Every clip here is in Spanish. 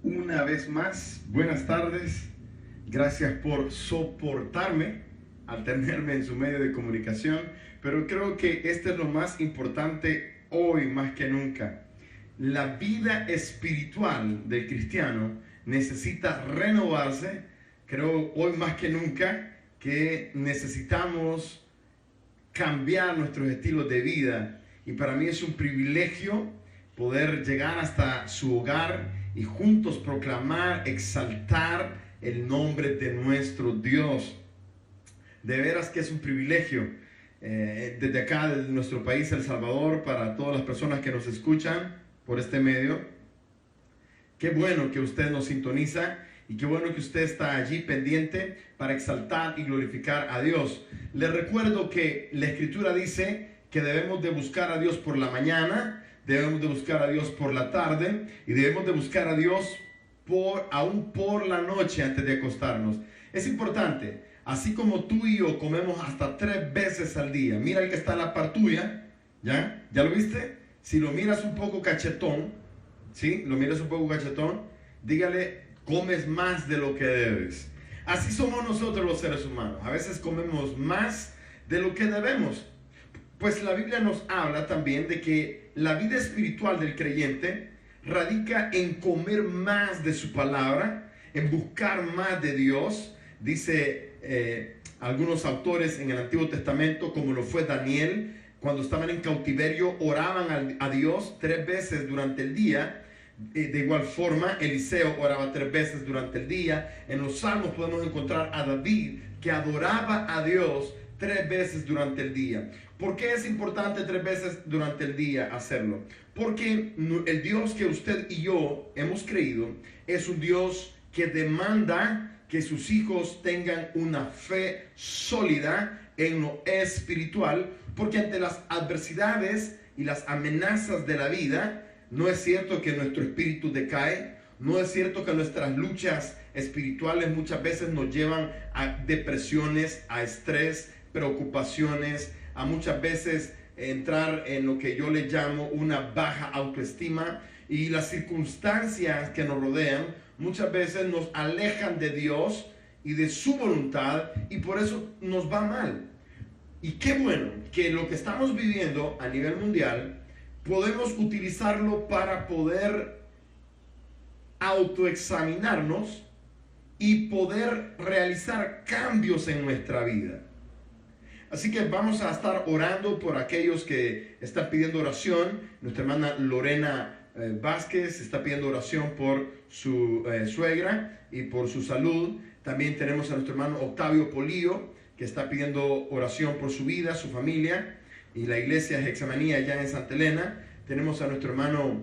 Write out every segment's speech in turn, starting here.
una vez más. Buenas tardes. Gracias por soportarme al tenerme en su medio de comunicación. Pero creo que esto es lo más importante hoy más que nunca. La vida espiritual del cristiano necesita renovarse. Creo hoy más que nunca que necesitamos cambiar nuestros estilos de vida. Y para mí es un privilegio poder llegar hasta su hogar y juntos proclamar, exaltar el nombre de nuestro Dios. De veras que es un privilegio. Desde acá, desde nuestro país, El Salvador, para todas las personas que nos escuchan por este medio. Qué bueno que usted nos sintoniza y qué bueno que usted está allí pendiente para exaltar y glorificar a Dios. Les recuerdo que la Escritura dice que debemos de buscar a Dios por la mañana, debemos de buscar a Dios por la tarde y debemos de buscar a Dios aún por la noche antes de acostarnos. Es importante, así como tú y yo comemos hasta 3 veces al día. Mira el que está a la par tuya, ¿ya lo viste? Si lo miras un poco cachetón, ¿sí? Lo miras un poco cachetón, dígale, comes más de lo que debes. Así somos nosotros los seres humanos. A veces comemos más de lo que debemos. Pues la Biblia nos habla también de que la vida espiritual del creyente radica en comer más de su palabra, en buscar más de Dios. Dice algunos autores en el Antiguo Testamento, como lo fue Daniel, cuando estaban en cautiverio, oraban a Dios 3 veces durante el día. De igual forma, Eliseo oraba 3 veces durante el día. En los Salmos podemos encontrar a David, que adoraba a Dios 3 veces durante el día. ¿Por qué es importante 3 veces durante el día hacerlo? Porque el Dios que usted y yo hemos creído es un Dios que demanda que sus hijos tengan una fe sólida en lo espiritual, porque ante las adversidades y las amenazas de la vida, no es cierto que nuestro espíritu decae, no es cierto que nuestras luchas espirituales muchas veces nos llevan a depresiones, a estrés, preocupaciones, a muchas veces entrar en lo que yo le llamo una baja autoestima, y las circunstancias que nos rodean muchas veces nos alejan de Dios y de su voluntad, y por eso nos va mal. Y qué bueno que lo que estamos viviendo a nivel mundial podemos utilizarlo para poder autoexaminarnos y poder realizar cambios en nuestra vida. Así que vamos a estar orando por aquellos que están pidiendo oración. Nuestra hermana Lorena Vázquez está pidiendo oración por su suegra y por su salud. También tenemos a nuestro hermano Octavio Polillo, que está pidiendo oración por su vida, su familia y la iglesia Hexamanía allá en Santa Elena. Tenemos a nuestra hermana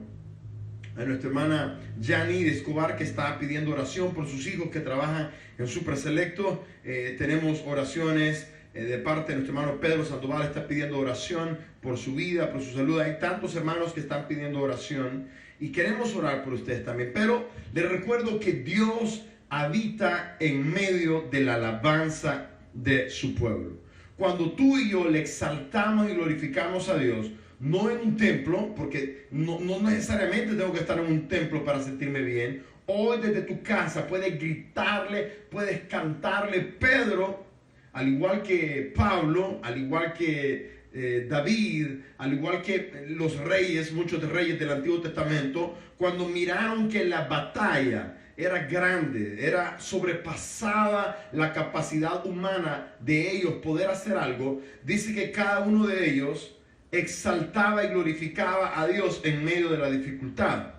Yani de Escobar, que está pidiendo oración por sus hijos que trabajan en Super Selecto. Tenemos oraciones de parte de nuestro hermano Pedro Sandoval, está pidiendo oración por su vida, por su salud. Hay tantos hermanos que están pidiendo oración y queremos orar por ustedes también. Pero les recuerdo que Dios habita en medio de la alabanza de su pueblo. Cuando tú y yo le exaltamos y glorificamos a Dios, no en un templo, porque no necesariamente tengo que estar en un templo para sentirme bien. Hoy desde tu casa puedes gritarle, puedes cantarle. Pedro, al igual que Pablo, al igual que David, al igual que los reyes, muchos reyes del Antiguo Testamento, cuando miraron que la batalla era grande, era sobrepasada la capacidad humana de ellos poder hacer algo, dice que cada uno de ellos exaltaba y glorificaba a Dios en medio de la dificultad.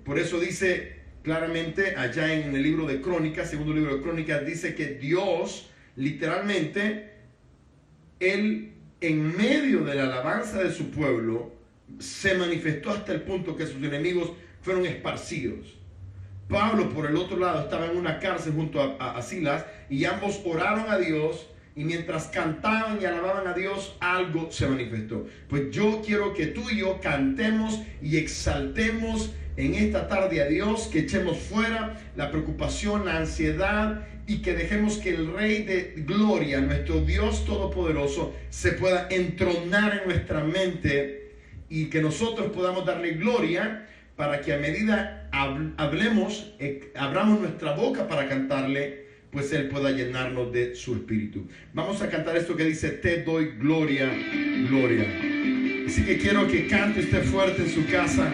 Por eso dice claramente allá en el libro de Crónicas, segundo libro de Crónicas, dice que Dios literalmente, Él en medio de la alabanza de su pueblo se manifestó hasta el punto que sus enemigos fueron esparcidos. Pablo, por el otro lado, estaba en una cárcel junto a Silas, y ambos oraron a Dios, y mientras cantaban y alababan a Dios, algo se manifestó. Pues yo quiero que tú y yo cantemos y exaltemos en esta tarde a Dios, que echemos fuera la preocupación, la ansiedad, y que dejemos que el Rey de Gloria, nuestro Dios Todopoderoso, se pueda entronar en nuestra mente, y que nosotros podamos darle gloria, para que a medida hablemos, abramos nuestra boca para cantarle, pues Él pueda llenarnos de su espíritu. Vamos a cantar esto que dice: te doy gloria, gloria. Así que quiero que cante usted fuerte en su casa.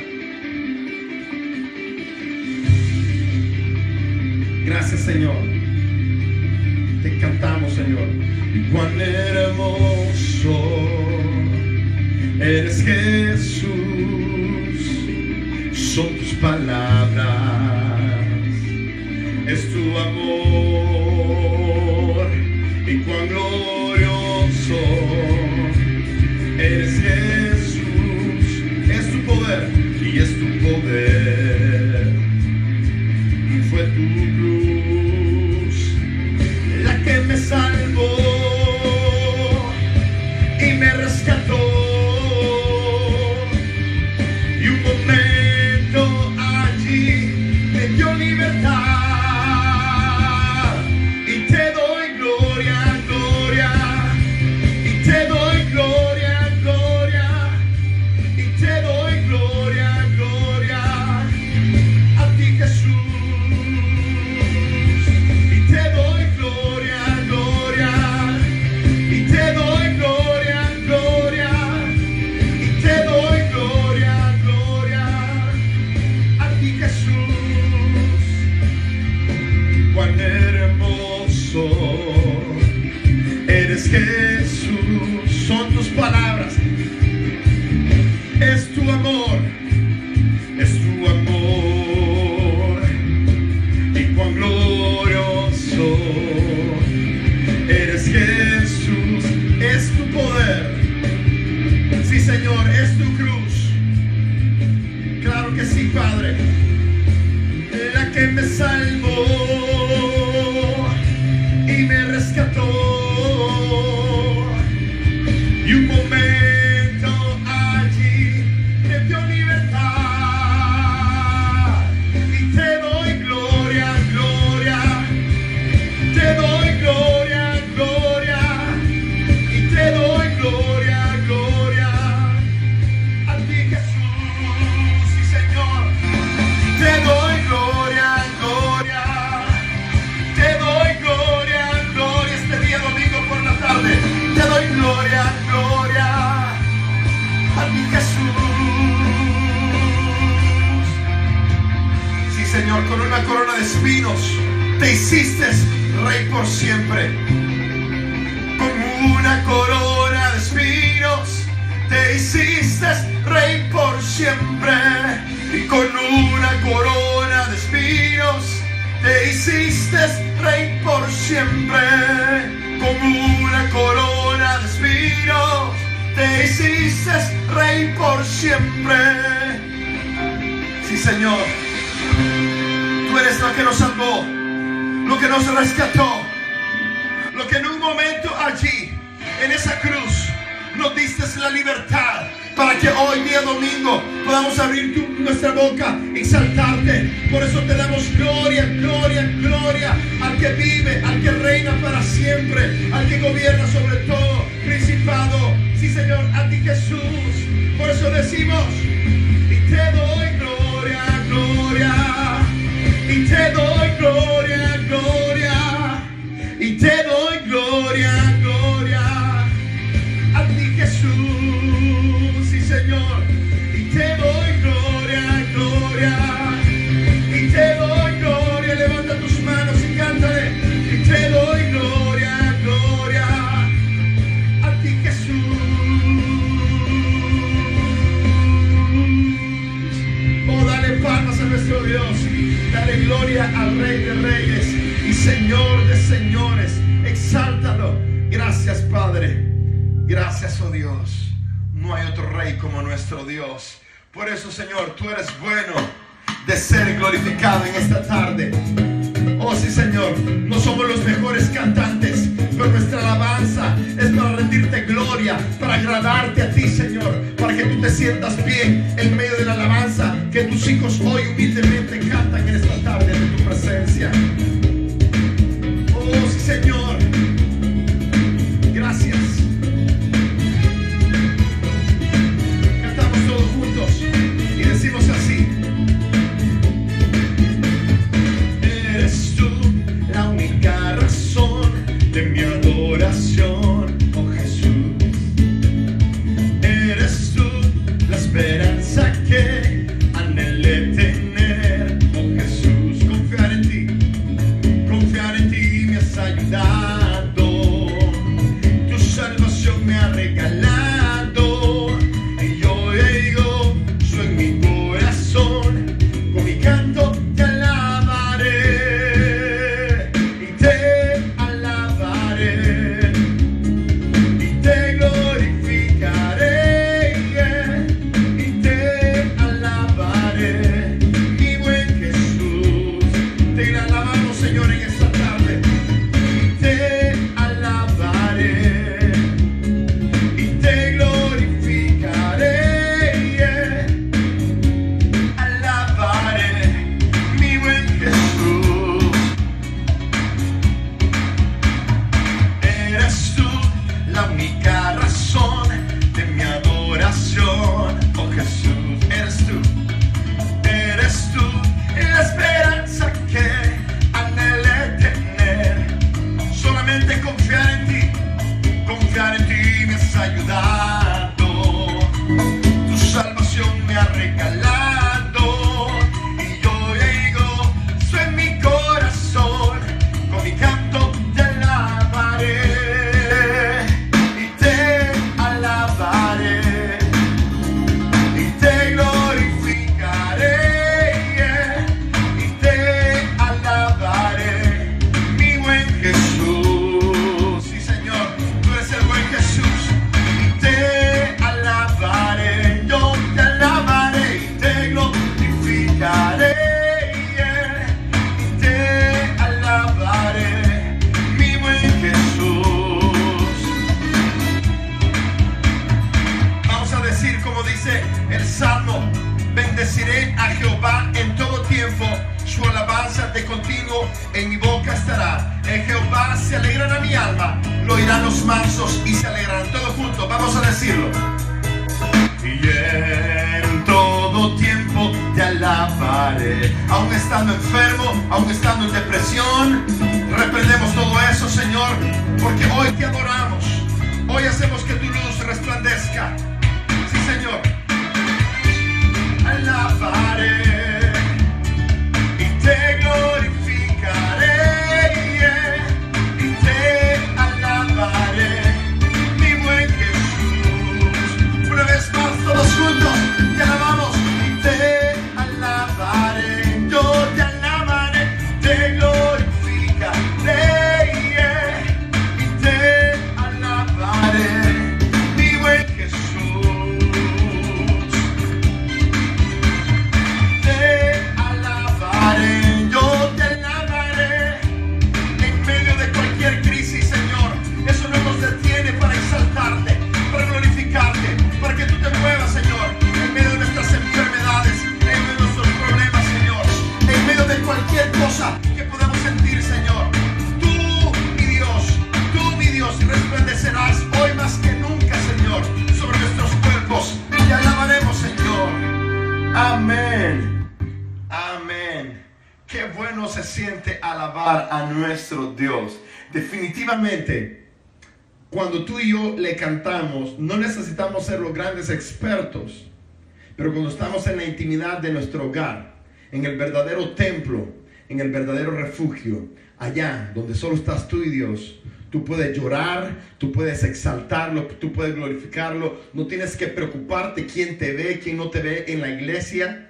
Gracias, Señor. Te cantamos, Señor. Y cuán hermoso eres, Jesús, son tus palabras, es tu amor. Y cuán glorioso eres, Jesús, es tu poder y es tu poder. Fue tu cruz la que me salvó y me rescató. Y un momento allí me dio libertad. Y te doy gloria, gloria. Y te doy gloria, gloria. Y te doy gloria, gloria. A ti, Jesús. Eres, Jesús, son tus palabras, es tu amor, es tu amor. Y cuán glorioso eres, Jesús, es tu poder. Sí, Señor, es tu cruz. Claro que sí, Padre, la que me salvó y me rescató. Y un momento allí me dio libertad. Y te doy gloria, gloria. Te doy gloria, gloria. Y te doy gloria, gloria. A ti, Jesús, sí, Señor. Te doy gloria, gloria. Te doy gloria, gloria. Este día domingo por la tarde, te doy gloria, gloria. A ti, Jesús. Sí, Señor, con una corona de espinos te hiciste rey por siempre. Con una corona de espinos te hiciste rey por siempre. Y con una corona de espinos te hiciste rey por siempre. Con una corona de espinos te hiciste rey por siempre. Sí, Señor, tú eres lo que nos salvó, lo que nos rescató, lo que en un momento allí, en esa cruz, nos diste la libertad para que hoy día domingo podamos abrir nuestra boca y exaltarte. Por eso te damos gloria, gloria, gloria al que vive, al que reina para siempre, al que gobierna sobre todo principado. Sí, Señor, a ti, Jesús. Por eso decimos: y te doy gloria, gloria. Y te doy gloria, gloria. Y te doy gloria, gloria. A ti, Jesús, sí, Señor. Y te doy gloria, gloria. Y te doy gloria. Levanta tus manos y cántale. Y te doy gloria, gloria. A ti, Jesús. Oh, dale palmas a nuestro Dios. Dale gloria al Rey de Reyes y Señor de Señores. Exáltalo. Gracias, Padre. Gracias, oh Dios. No hay otro rey como nuestro Dios. Por eso, Señor, tú eres bueno de ser glorificado en esta tarde. Oh, sí, Señor. No somos los mejores cantantes, pero nuestra alabanza es para rendirte gloria, para agradarte a ti, Señor, para que tú te sientas bien en medio de la alabanza que tus hijos hoy humildemente cantan en esta tarde en tu presencia. Oh, sí, Señor. Gracias. Cantamos todos juntos y decimos así: Bendiré a Jehová en todo tiempo, su alabanza de continuo en mi boca estará. En Jehová se alegrará mi alma, lo oirán los mansos y se alegrarán. Todos juntos, vamos a decirlo. Y en todo tiempo te alabaré. Aún estando enfermo, aún estando en depresión, reprendemos todo eso, Señor, porque hoy te adoramos. Hoy hacemos que tu luz resplandezca. Sí, Señor. Alabaré y te glorificaré y te alabaré, mi buen Jesús. Una vez más, todos juntos, te alabamos y te alabaré. Yo te alabaré, te glorificaré y te alabaré, mi buen Jesús. Que podamos sentir, Señor, tú, mi Dios, resplandecerás hoy más que nunca, Señor, sobre nuestros cuerpos. Te alabaremos, Señor. Amén. Amén. Qué bueno se siente alabar a nuestro Dios. Definitivamente, cuando tú y yo le cantamos, no necesitamos ser los grandes expertos, pero cuando estamos en la intimidad de nuestro hogar, en el verdadero templo, en el verdadero refugio, allá donde solo estás tú y Dios, tú puedes llorar, tú puedes exaltarlo, tú puedes glorificarlo. No tienes que preocuparte quién te ve, quién no te ve en la iglesia,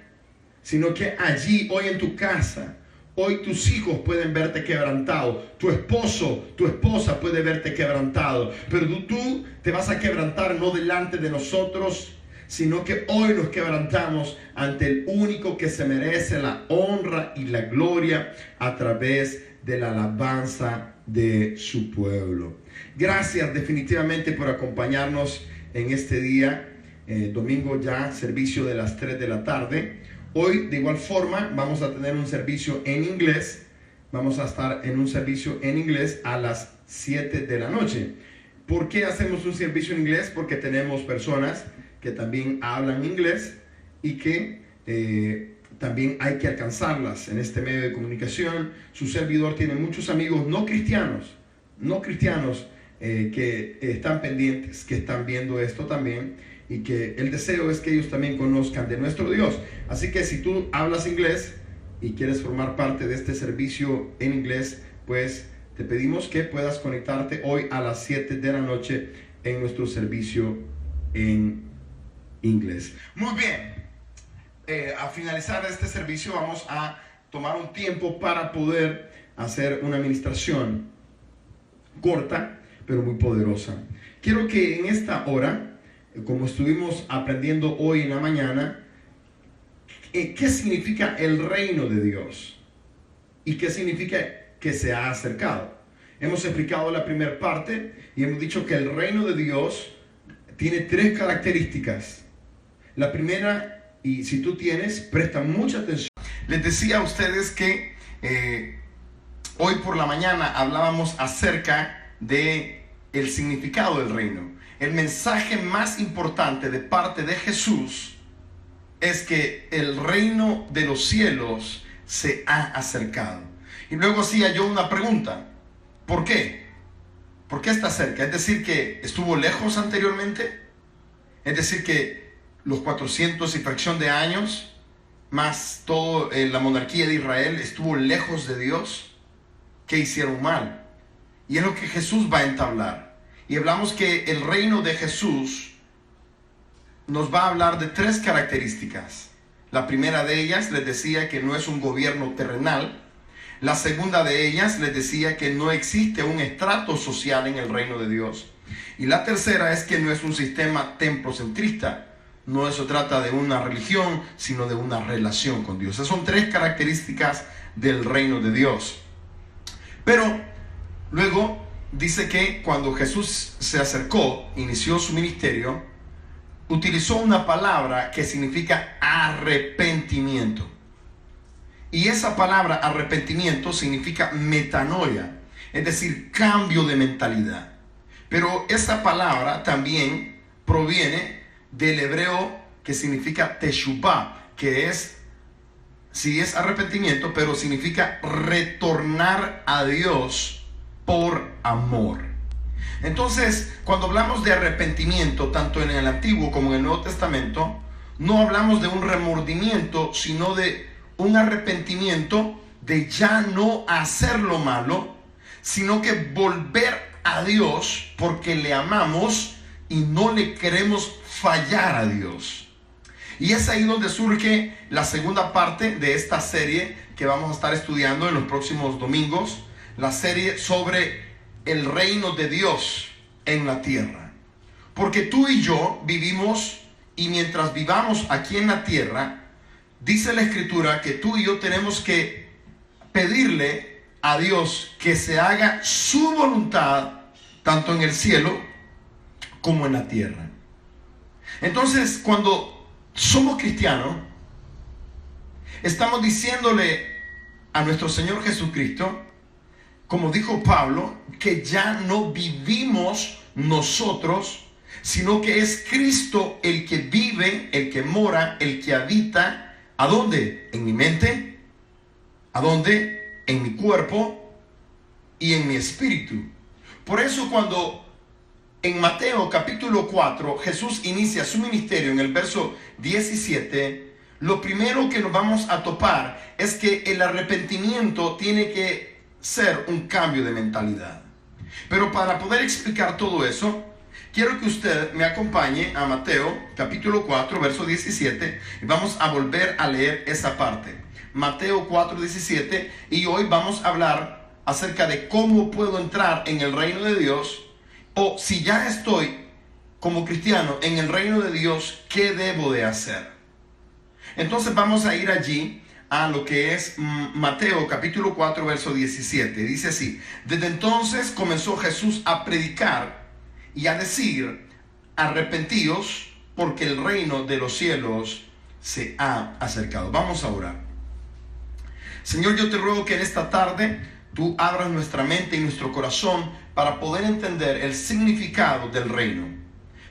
sino que allí, hoy en tu casa, hoy tus hijos pueden verte quebrantado, tu esposo, tu esposa puede verte quebrantado, pero tú te vas a quebrantar no delante de nosotros, sino que hoy nos quebrantamos ante el único que se merece la honra y la gloria a través de la alabanza de su pueblo. Gracias definitivamente por acompañarnos en este día, domingo ya, servicio de las 3 de la tarde. Hoy de igual forma vamos a tener un servicio en inglés, vamos a estar en un servicio en inglés a las 7 de la noche. ¿Por qué hacemos un servicio en inglés? Porque tenemos personas que también hablan inglés y que también hay que alcanzarlas en este medio de comunicación. Su servidor tiene muchos amigos no cristianos que están pendientes, que están viendo esto también, y que el deseo es que ellos también conozcan de nuestro Dios. Así que si tú hablas inglés y quieres formar parte de este servicio en inglés, pues te pedimos que puedas conectarte hoy a las 7 de la noche en nuestro servicio en inglés. Muy bien, a finalizar este servicio vamos a tomar un tiempo para poder hacer una administración corta pero muy poderosa. Quiero que en esta hora, como estuvimos aprendiendo hoy en la mañana, ¿qué significa el reino de Dios? ¿Y qué significa que se ha acercado? Hemos explicado la primera parte y hemos dicho que el reino de Dios tiene 3 características. La primera, y si tú tienes, presta mucha atención. Les decía a ustedes que hoy por la mañana hablábamos acerca de el significado del reino. El mensaje más importante de parte de Jesús es que el reino de los cielos se ha acercado. Y luego hacía yo una pregunta. ¿Por qué? ¿Por qué está cerca? Es decir, que estuvo lejos anteriormente. Es decir, que los 400 y fracción de años, más toda la monarquía de Israel, estuvo lejos de Dios. ¿Qué hicieron mal? Y es lo que Jesús va a entablar. Y hablamos que el reino de Jesús nos va a hablar de 3 características. La primera de ellas les decía que no es un gobierno terrenal. La segunda de ellas les decía que no existe un estrato social en el reino de Dios. Y la tercera es que no es un sistema templocentrista. No se trata de una religión, sino de una relación con Dios. Esas son 3 características del reino de Dios. Pero luego dice que cuando Jesús se acercó, inició su ministerio, utilizó una palabra que significa arrepentimiento. Y esa palabra arrepentimiento significa metanoia, es decir, cambio de mentalidad. Pero esa palabra también proviene del hebreo que significa teshuvah, que sí es arrepentimiento, pero significa retornar a Dios por amor. Entonces, cuando hablamos de arrepentimiento, tanto en el Antiguo como en el Nuevo Testamento, no hablamos de un remordimiento, sino de un arrepentimiento de ya no hacer lo malo, sino que volver a Dios porque le amamos y no le queremos fallar a Dios. Y es ahí donde surge la segunda parte de esta serie que vamos a estar estudiando en los próximos domingos, la serie sobre el reino de Dios en la tierra. Porque tú y yo vivimos, y mientras vivamos aquí en la tierra, dice la Escritura que tú y yo tenemos que pedirle a Dios que se haga su voluntad, tanto en el cielo como en la tierra. Entonces, cuando somos cristianos, estamos diciéndole a nuestro Señor Jesucristo, como dijo Pablo, que ya no vivimos nosotros, sino que es Cristo el que vive, el que mora, el que habita. ¿A dónde? En mi mente. ¿A dónde? En mi cuerpo y en mi espíritu. Por eso cuando en Mateo capítulo 4 Jesús inicia su ministerio en el verso 17, lo primero que nos vamos a topar es que el arrepentimiento tiene que ser un cambio de mentalidad. Pero para poder explicar todo eso, quiero que usted me acompañe a Mateo capítulo 4 verso 17 y vamos a volver a leer esa parte. Mateo 4, 17, y hoy vamos a hablar acerca de cómo puedo entrar en el reino de Dios, o si ya estoy como cristiano en el reino de Dios, ¿qué debo de hacer? Entonces vamos a ir allí a lo que es Mateo capítulo 4 verso 17. Dice así: desde entonces comenzó Jesús a predicar y a decir: arrepentíos, porque el reino de los cielos se ha acercado. Vamos a orar. Señor, yo te ruego que en esta tarde tú abras nuestra mente y nuestro corazón para poder entender el significado del reino,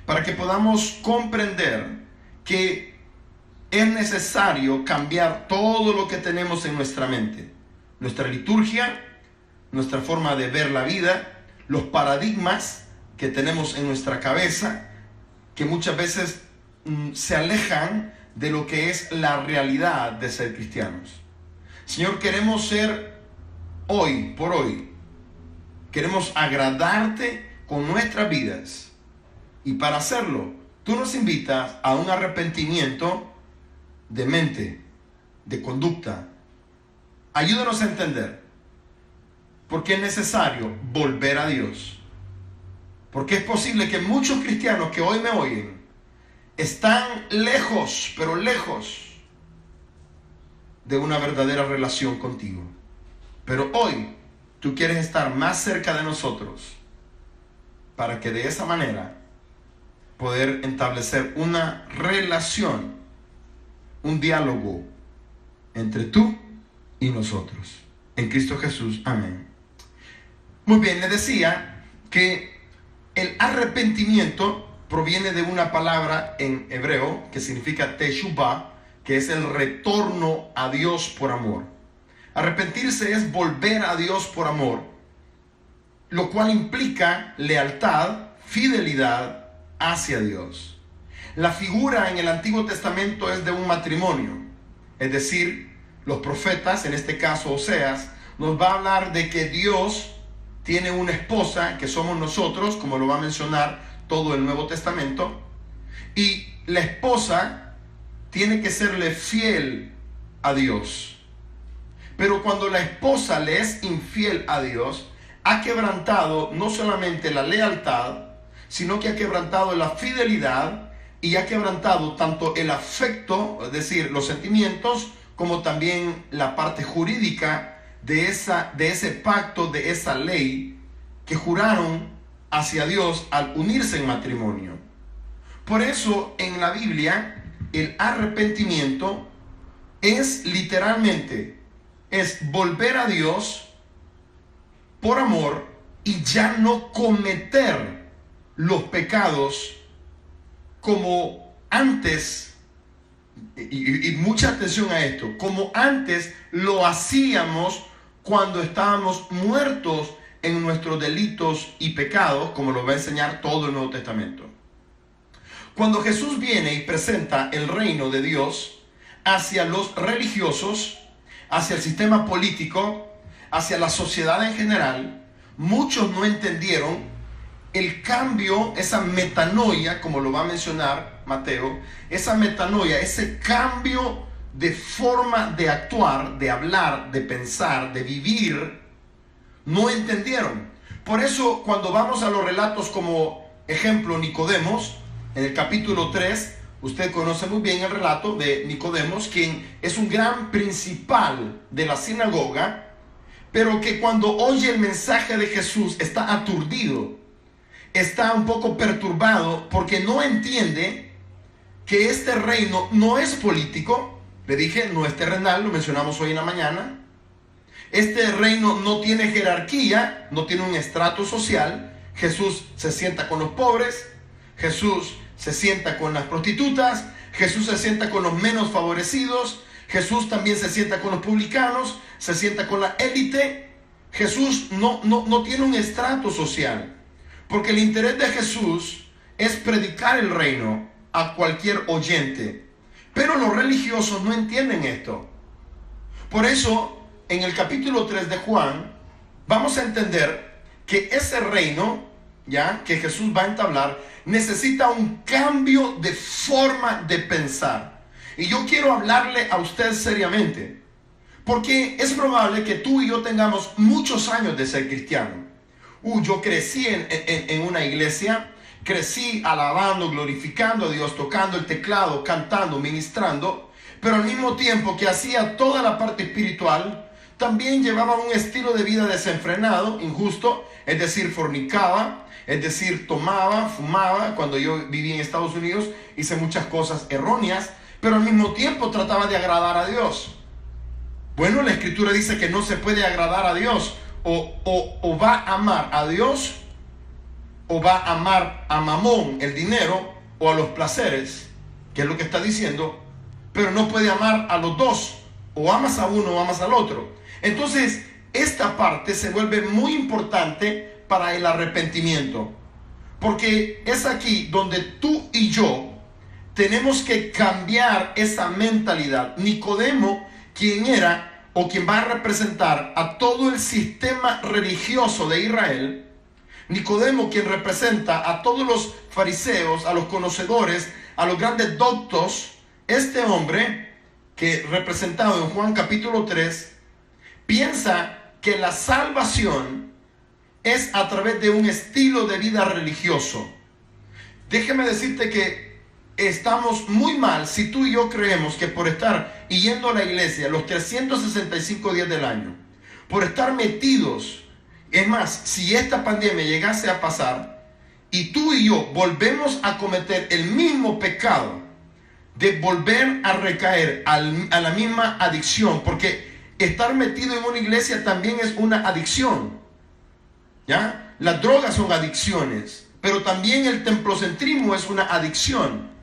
para que podamos comprender que es necesario cambiar todo lo que tenemos en nuestra mente, nuestra liturgia, nuestra forma de ver la vida, los paradigmas que tenemos en nuestra cabeza, que muchas veces se alejan de lo que es la realidad de ser cristianos. Señor, queremos ser hoy por hoy, queremos agradarte con nuestras vidas, y para hacerlo tú nos invitas a un arrepentimiento de mente, de conducta. Ayúdanos a entender por qué es necesario volver a Dios, porque es posible que muchos cristianos que hoy me oyen están lejos, pero lejos de una verdadera relación contigo. Pero hoy tú quieres estar más cerca de nosotros para que de esa manera poder establecer una relación, un diálogo entre tú y nosotros. En Cristo Jesús. Amén. Muy bien, le decía que el arrepentimiento proviene de una palabra en hebreo que significa teshuvah, que es el retorno a Dios por amor. Arrepentirse es volver a Dios por amor, lo cual implica lealtad, fidelidad hacia Dios. La figura en el Antiguo Testamento es de un matrimonio, es decir, los profetas, en este caso Oseas, nos va a hablar de que Dios tiene una esposa, que somos nosotros, como lo va a mencionar todo el Nuevo Testamento, y la esposa tiene que serle fiel a Dios. Pero cuando la esposa le es infiel a Dios, ha quebrantado no solamente la lealtad, sino que ha quebrantado la fidelidad y ha quebrantado tanto el afecto, es decir, los sentimientos, como también la parte jurídica de ese pacto, de esa ley que juraron hacia Dios al unirse en matrimonio. Por eso en la Biblia el arrepentimiento es literalmente, es volver a Dios por amor y ya no cometer los pecados como antes, y mucha atención a esto, como antes lo hacíamos cuando estábamos muertos en nuestros delitos y pecados, como lo va a enseñar todo el Nuevo Testamento. Cuando Jesús viene y presenta el reino de Dios hacia los religiosos, hacia el sistema político, hacia la sociedad en general, muchos no entendieron el cambio, esa metanoia, como lo va a mencionar Mateo, esa metanoia, ese cambio de forma de actuar, de hablar, de pensar, de vivir, no entendieron. Por eso cuando vamos a los relatos como ejemplo Nicodemos, en el capítulo 3, usted conoce muy bien el relato de Nicodemos, quien es un gran principal de la sinagoga, pero que cuando oye el mensaje de Jesús está aturdido, está un poco perturbado porque no entiende que este reino no es político. Le dije, no es terrenal, lo mencionamos hoy en la mañana. Este reino no tiene jerarquía, no tiene un estrato social. Jesús se sienta con los pobres, Jesús se sienta con las prostitutas, Jesús se sienta con los menos favorecidos, Jesús también se sienta con los publicanos, se sienta con la élite. Jesús no tiene un estrato social, porque el interés de Jesús es predicar el reino a cualquier oyente. Pero los religiosos no entienden esto. Por eso, en el capítulo 3 de Juan, vamos a entender que ese reino, ya que Jesús va a entablar, necesita un cambio de forma de pensar. Y yo quiero hablarle a usted seriamente, porque es probable que tú y yo tengamos muchos años de ser cristiano. Yo crecí en una iglesia, crecí alabando, glorificando a Dios, tocando el teclado, cantando, ministrando, pero al mismo tiempo que hacía toda la parte espiritual, también llevaba un estilo de vida desenfrenado, injusto, es decir, fornicaba, es decir, tomaba, fumaba. Cuando yo viví en Estados Unidos hice muchas cosas erróneas, pero al mismo tiempo trataba de agradar a Dios. Bueno, la Escritura dice que no se puede agradar a Dios. O va a amar a Dios, o va a amar a Mamón, el dinero, o a los placeres, que es lo que está diciendo, pero no puede amar a los dos. O amas a uno o amas al otro. Entonces, esta parte se vuelve muy importante para el arrepentimiento, porque es aquí donde tú y yo tenemos que cambiar esa mentalidad. Nicodemo, quien era o quien va a representar a todo el sistema religioso de Israel, Nicodemo, quien representa a todos los fariseos, a los conocedores, a los grandes doctos, este hombre, que representado en Juan capítulo 3, piensa que la salvación es a través de un estilo de vida religioso. Déjeme decirte que estamos muy mal si tú y yo creemos que por estar yendo a la iglesia los 365 días del año, por estar metidos, es más, si esta pandemia llegase a pasar y tú y yo volvemos a cometer el mismo pecado de volver a recaer a la misma adicción, porque estar metido en una iglesia también es una adicción, ¿ya? Las drogas son adicciones, pero también el templocentrismo es una adicción.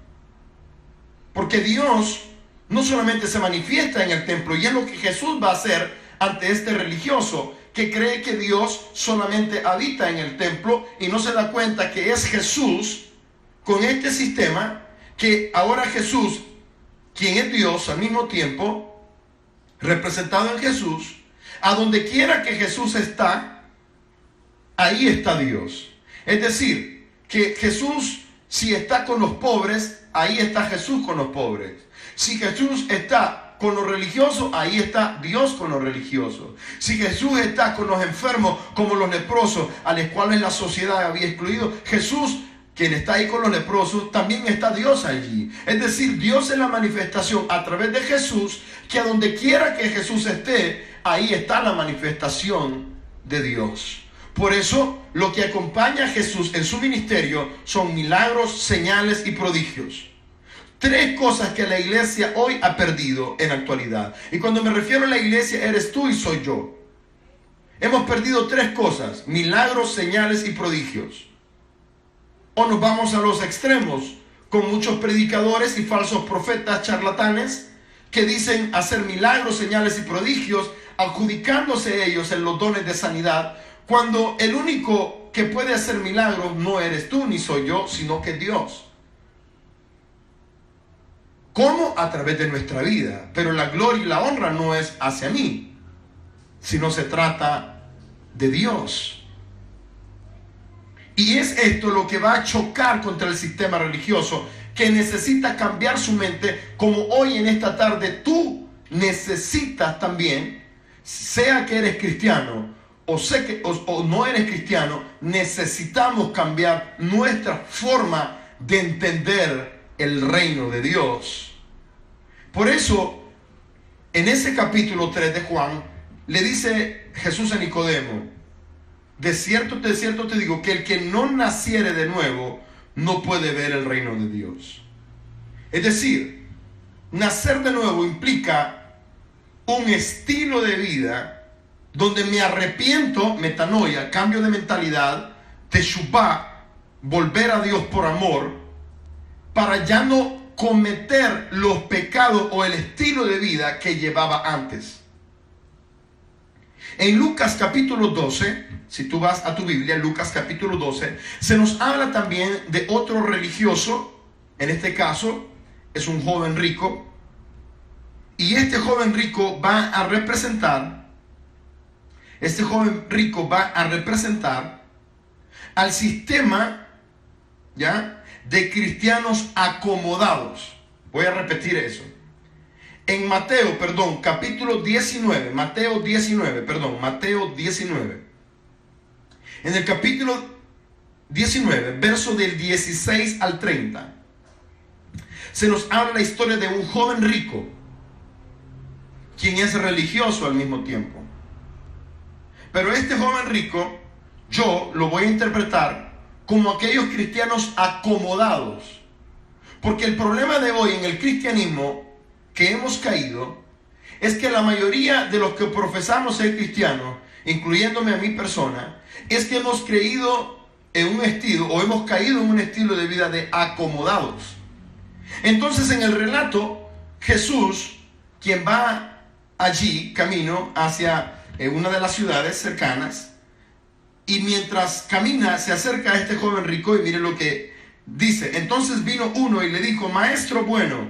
Porque Dios no solamente se manifiesta en el templo, y es lo que Jesús va a hacer ante este religioso que cree que Dios solamente habita en el templo y no se da cuenta que es Jesús con este sistema, que ahora Jesús, quien es Dios al mismo tiempo, representado en Jesús, a donde quiera que Jesús está, ahí está Dios. Es decir, que Jesús, si está con los pobres, ahí está Jesús con los pobres. Si Jesús está con los religiosos, ahí está Dios con los religiosos. Si Jesús está con los enfermos, como los leprosos, a los cuales la sociedad había excluido, Jesús, quien está ahí con los leprosos, también está Dios allí. Es decir, Dios es la manifestación a través de Jesús, que a donde quiera que Jesús esté, ahí está la manifestación de Dios. Por eso, lo que acompaña a Jesús en su ministerio son milagros, señales y prodigios. Tres cosas que la iglesia hoy ha perdido en la actualidad. Y cuando me refiero a la iglesia, eres tú y soy yo. Hemos perdido tres cosas: milagros, señales y prodigios. O nos vamos a los extremos, con muchos predicadores y falsos profetas charlatanes que dicen hacer milagros, señales y prodigios, adjudicándose ellos en los dones de sanidad, cuando el único que puede hacer milagros no eres tú ni soy yo, sino que Dios. ¿Cómo? A través de nuestra vida. Pero la gloria y la honra no es hacia mí, sino se trata de Dios. Y es esto lo que va a chocar contra el sistema religioso, que necesita cambiar su mente, como hoy en esta tarde tú necesitas también, sea que eres cristiano o no eres cristiano, necesitamos cambiar nuestra forma de entender el reino de Dios. Por eso, en ese capítulo 3 de Juan, le dice Jesús a Nicodemo: de cierto te digo que el que no naciere de nuevo no puede ver el reino de Dios. Es decir, nacer de nuevo implica un estilo de vida donde me arrepiento, metanoia, cambio de mentalidad, teshuvá, volver a Dios por amor, para ya no cometer los pecados o el estilo de vida que llevaba antes. En Lucas capítulo 12, si tú vas a tu Biblia, Lucas capítulo 12, se nos habla también de otro religioso. En este caso es un joven rico, y este joven rico va a representar al sistema, ¿ya?, de cristianos acomodados. Voy a repetir eso. En Mateo 19. En el capítulo 19, verso del 16 al 30, se nos habla la historia de un joven rico, quien es religioso al mismo tiempo. Pero este joven rico, yo lo voy a interpretar como aquellos cristianos acomodados. Porque el problema de hoy en el cristianismo que hemos caído es que la mayoría de los que profesamos ser cristianos, incluyéndome a mi persona, es que hemos creído en un estilo, o hemos caído en un estilo de vida de acomodados. Entonces, en el relato, Jesús, quien va allí camino hacia una de las ciudades cercanas, y mientras camina se acerca a este joven rico, y mire lo que dice: entonces vino uno y le dijo: maestro bueno,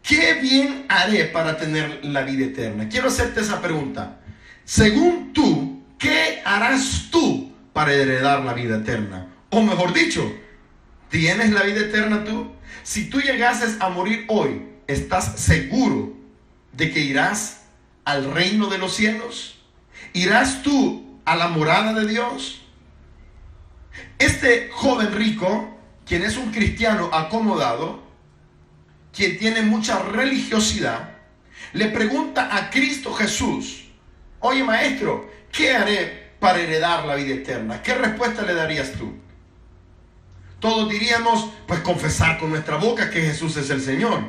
¿qué bien haré para tener la vida eterna? Quiero hacerte esa pregunta. Según tú, ¿qué harás tú para heredar la vida eterna? O mejor dicho, ¿tienes la vida eterna tú? Si tú llegases a morir hoy, ¿estás seguro de que irás al reino de los cielos? ¿Irás tú a la morada de Dios? Este joven rico, quien es un cristiano acomodado, quien tiene mucha religiosidad, le pregunta a Cristo Jesús: oye maestro, ¿qué haré para heredar la vida eterna? ¿Qué respuesta le darías tú? Todos diríamos, pues confesar con nuestra boca que Jesús es el Señor.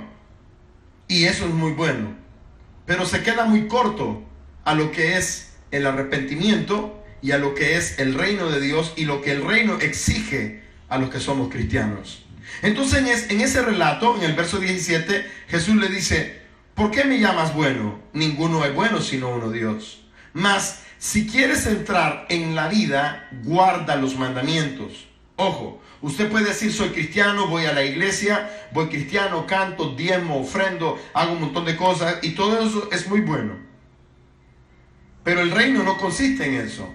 Y eso es muy bueno. Pero se queda muy corto a lo que es el arrepentimiento y a lo que es el reino de Dios y lo que el reino exige a los que somos cristianos. Entonces en ese relato, en el verso 17, Jesús le dice: ¿por qué me llamas bueno? Ninguno es bueno sino uno, Dios. Mas si quieres entrar en la vida, guarda los mandamientos. Ojo, usted puede decir: soy cristiano, voy a la iglesia, voy cristiano, canto, diezmo, ofrendo, hago un montón de cosas, y todo eso es muy bueno. Pero el reino no consiste en eso.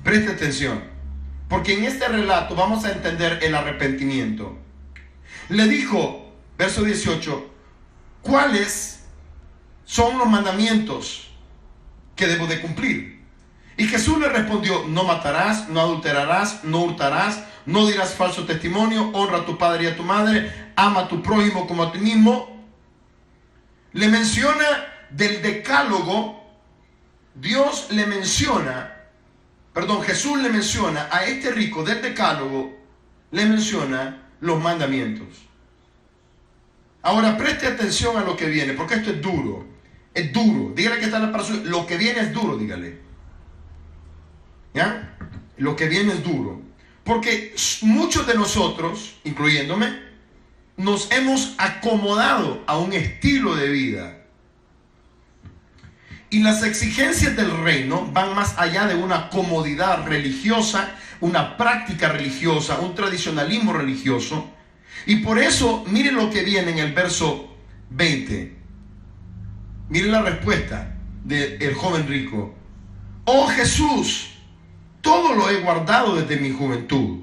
Preste atención, porque en este relato vamos a entender el arrepentimiento. Le dijo, verso 18, ¿cuáles son los mandamientos que debo de cumplir? Y Jesús le respondió: no matarás, no adulterarás, no hurtarás, no dirás falso testimonio, honra a tu padre y a tu madre, ama a tu prójimo como a ti mismo. Le menciona del decálogo, Dios le menciona, Jesús le menciona a este rico del decálogo, le menciona los mandamientos. Ahora preste atención a lo que viene, porque esto es duro. Es duro. Dígale que está en la persona. Lo que viene es duro, dígale. ¿Ya? Lo que viene es duro. Porque muchos de nosotros, incluyéndome, nos hemos acomodado a un estilo de vida. Y las exigencias del reino van más allá de una comodidad religiosa, una práctica religiosa, un tradicionalismo religioso. Y por eso, miren lo que viene en el verso 20. Miren la respuesta del joven rico. Oh Jesús, todo lo he guardado desde mi juventud.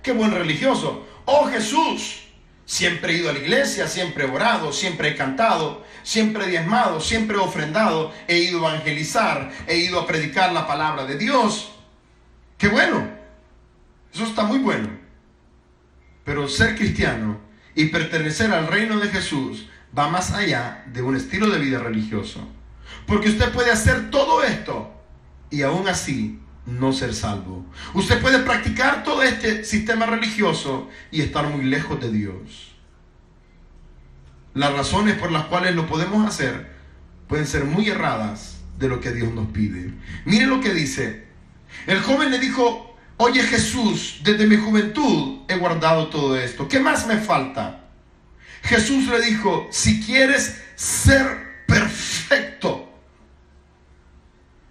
Qué buen religioso. Oh Jesús, siempre he ido a la iglesia, siempre he orado, siempre he cantado, siempre he diezmado, siempre he ofrendado, he ido a evangelizar, he ido a predicar la palabra de Dios. ¡Qué bueno! Eso está muy bueno. Pero ser cristiano y pertenecer al reino de Jesús va más allá de un estilo de vida religioso. Porque usted puede hacer todo esto y aún así no ser salvo. Usted puede practicar todo este sistema religioso y estar muy lejos de Dios. Las razones por las cuales lo podemos hacer pueden ser muy erradas de lo que Dios nos pide. Mire lo que dice. El joven le dijo: oye Jesús, desde mi juventud he guardado todo esto. ¿Qué más me falta? Jesús le dijo: si quieres ser perfecto.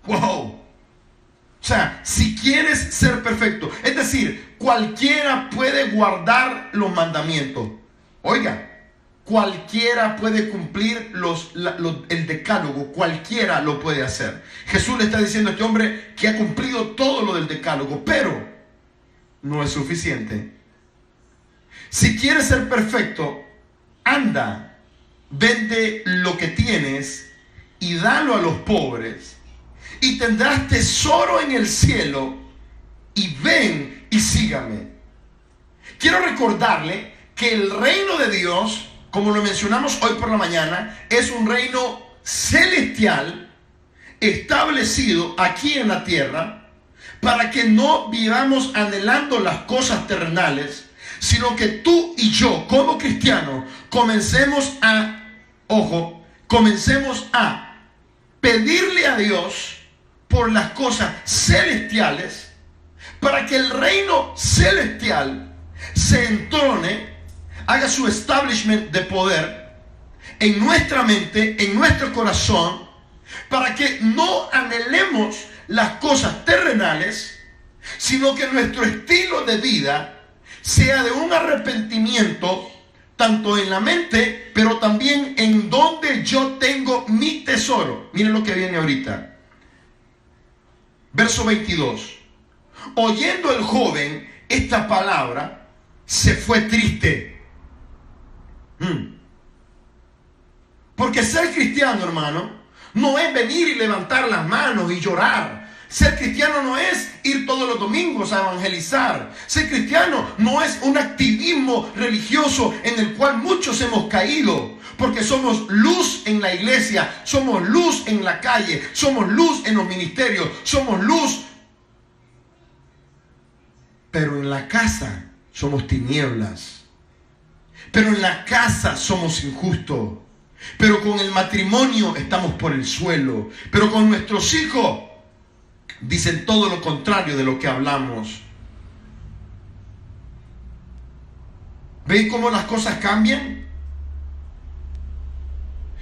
Wow. O sea, si quieres ser perfecto, es decir, cualquiera puede guardar los mandamientos. Oiga, cualquiera puede cumplir el decálogo, cualquiera lo puede hacer. Jesús le está diciendo a este hombre que ha cumplido todo lo del decálogo, pero no es suficiente. Si quieres ser perfecto, anda, vende lo que tienes y dalo a los pobres, y tendrás tesoro en el cielo, y ven y sígame. Quiero recordarle que el reino de Dios, como lo mencionamos hoy por la mañana, es un reino celestial establecido aquí en la tierra para que no vivamos anhelando las cosas terrenales, sino que tú y yo como cristianos comencemos a pedirle a Dios por las cosas celestiales, para que el reino celestial se entrone, haga su establishment de poder en nuestra mente, en nuestro corazón, para que no anhelemos las cosas terrenales, sino que nuestro estilo de vida sea de un arrepentimiento, tanto en la mente, pero también en donde yo tengo mi tesoro. Miren lo que viene ahorita. Verso 22. Oyendo el joven esta palabra, se fue triste. Porque ser cristiano, hermano, no es venir y levantar las manos y llorar. Ser cristiano no es ir todos los domingos a evangelizar. Ser cristiano no es un activismo religioso en el cual muchos hemos caído. Porque somos luz en la iglesia, somos luz en la calle, somos luz en los ministerios, somos luz. Pero en la casa somos tinieblas. Pero en la casa somos injustos. Pero con el matrimonio estamos por el suelo. Pero con nuestros hijos dicen todo lo contrario de lo que hablamos. ¿Ven cómo las cosas cambian?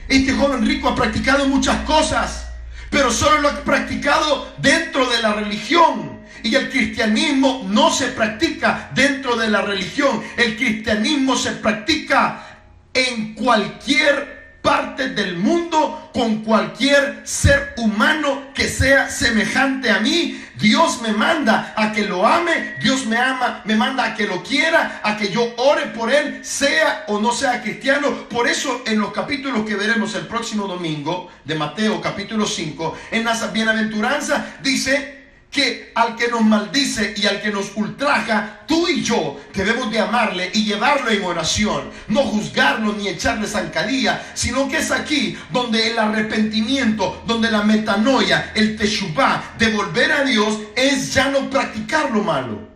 Este joven rico ha practicado muchas cosas, pero solo lo ha practicado dentro de la religión. Y el cristianismo no se practica dentro de la religión. El cristianismo se practica en cualquier parte del mundo, con cualquier ser humano que sea semejante a mí. Dios me manda a que lo ame, Dios me manda a que lo quiera, a que yo ore por él, sea o no sea cristiano. Por eso en los capítulos que veremos el próximo domingo de Mateo capítulo 5, en las bienaventuranzas dice que al que nos maldice y al que nos ultraja, tú y yo debemos de amarle y llevarlo en oración, no juzgarlo ni echarle zancadilla, sino que es aquí donde el arrepentimiento, donde la metanoia, el teshuvá, de volver a Dios, es ya no practicar lo malo,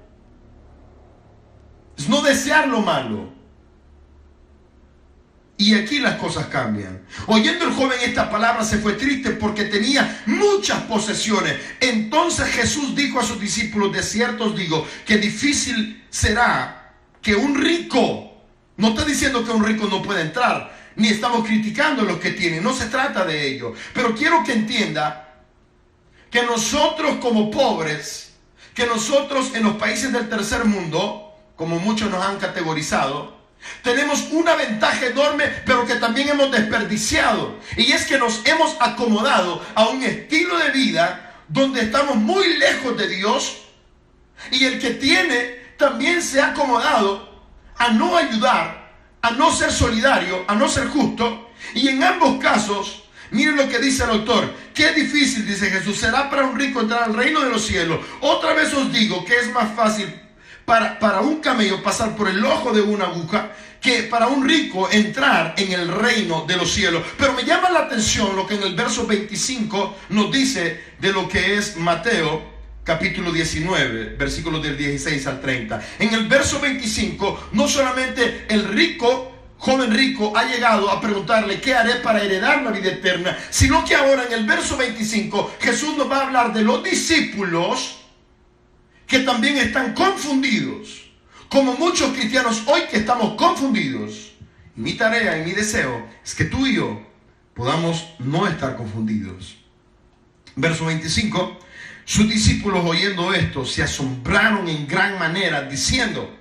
es no desear lo malo. Y aquí las cosas cambian. Oyendo el joven esta palabra, se fue triste porque tenía muchas posesiones. Entonces Jesús dijo a sus discípulos: de cierto os digo que difícil será que un rico, no está diciendo que un rico no puede entrar, ni estamos criticando a los que tienen, no se trata de ello, pero quiero que entienda que nosotros como pobres, que nosotros en los países del tercer mundo, como muchos nos han categorizado, tenemos una ventaja enorme, pero que también hemos desperdiciado. Y es que nos hemos acomodado a un estilo de vida donde estamos muy lejos de Dios. Y el que tiene también se ha acomodado a no ayudar, a no ser solidario, a no ser justo. Y en ambos casos, miren lo que dice el autor: qué difícil, dice Jesús, será para un rico entrar al reino de los cielos. Otra vez os digo que es más fácil para un camello pasar por el ojo de una aguja que para un rico entrar en el reino de los cielos. Pero me llama la atención lo que en el verso 25 nos dice de lo que es Mateo capítulo 19, versículos del 16 al 30. En el verso 25, no solamente el joven rico ha llegado a preguntarle: ¿qué haré para heredar la vida eterna?, sino que ahora en el verso 25 Jesús nos va a hablar de los discípulos que también están confundidos, como muchos cristianos hoy que estamos confundidos. Mi tarea y mi deseo es que tú y yo podamos no estar confundidos. Verso 25: sus discípulos, oyendo esto, se asombraron en gran manera, diciendo: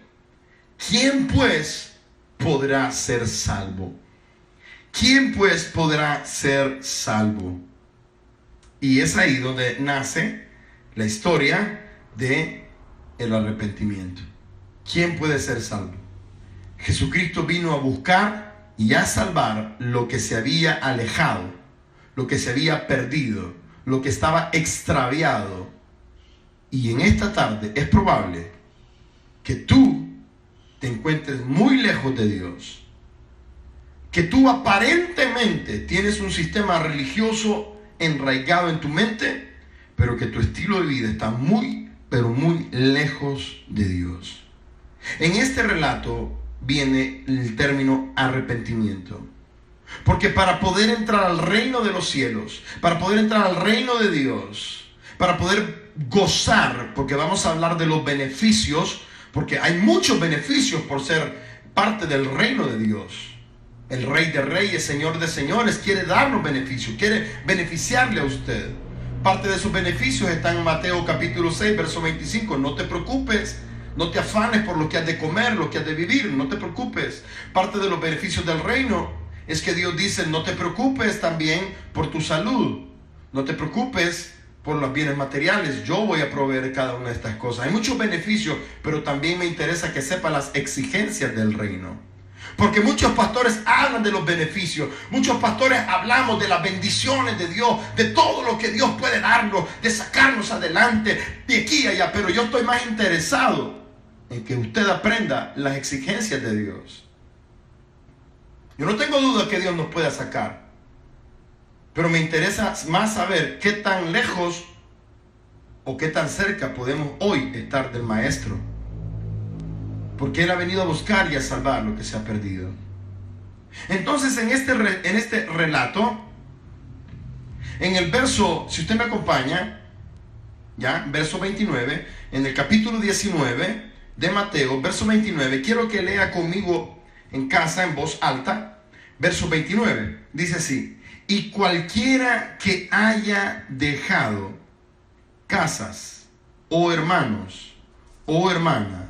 ¿quién pues podrá ser salvo? ¿Quién pues podrá ser salvo? Y es ahí donde nace la historia de el arrepentimiento. ¿Quién puede ser salvo? Jesucristo vino a buscar y a salvar lo que se había alejado, lo que se había perdido, lo que estaba extraviado. Y en esta tarde es probable que tú te encuentres muy lejos de Dios, que tú aparentemente tienes un sistema religioso enraigado en tu mente, pero que tu estilo de vida está pero muy lejos de Dios. En este relato viene el término arrepentimiento. Porque para poder entrar al reino de los cielos, para poder entrar al reino de Dios, para poder gozar, porque vamos a hablar de los beneficios, porque hay muchos beneficios por ser parte del reino de Dios. El Rey de Reyes, Señor de Señores, quiere darnos beneficios, quiere beneficiarle a usted. Parte de sus beneficios está en Mateo capítulo 6, verso 25. No te preocupes, no te afanes por lo que has de comer, lo que has de vivir, no te preocupes. Parte de los beneficios del reino es que Dios dice: no te preocupes también por tu salud, no te preocupes por los bienes materiales, yo voy a proveer cada una de estas cosas. Hay muchos beneficios, pero también me interesa que sepa las exigencias del reino. Porque muchos pastores hablan de los beneficios, muchos pastores hablamos de las bendiciones de Dios, de todo lo que Dios puede darnos, de sacarnos adelante, de aquí y allá. Pero yo estoy más interesado en que usted aprenda las exigencias de Dios. Yo no tengo duda que Dios nos pueda sacar, pero me interesa más saber qué tan lejos o qué tan cerca podemos hoy estar del Maestro. Porque Él ha venido a buscar y a salvar lo que se ha perdido. Entonces en este relato, en el verso, si usted me acompaña, ya, verso 29, en el capítulo 19 de Mateo, verso 29, quiero que lea conmigo en casa en voz alta. Verso 29, dice así: y cualquiera que haya dejado casas, o hermanos, o hermanas,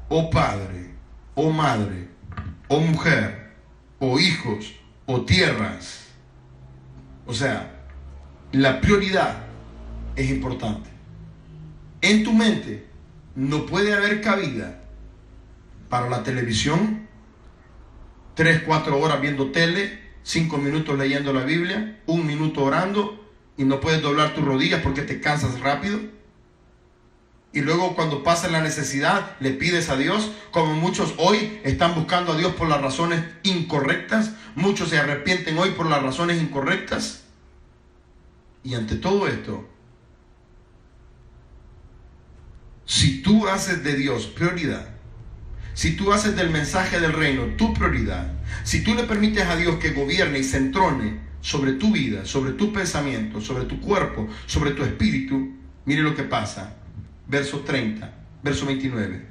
o padre, o madre, o mujer, o hijos, o tierras. O sea, la prioridad es importante. En tu mente no puede haber cabida para la televisión, 3-4 horas viendo tele, 5 minutos leyendo la Biblia, 1 minuto orando, y no puedes doblar tus rodillas porque te cansas rápido. y luego cuando pasa la necesidad le pides a Dios, como muchos hoy están buscando a Dios por las razones incorrectas. Muchos se arrepienten hoy por las razones incorrectas. Y ante todo esto, si tú haces de Dios prioridad, si tú haces del mensaje del reino tu prioridad, si tú le permites a Dios que gobierne y se entrone sobre tu vida, sobre tu pensamiento, sobre tu cuerpo, sobre tu espíritu, mire lo que pasa. Verso 30, verso 29.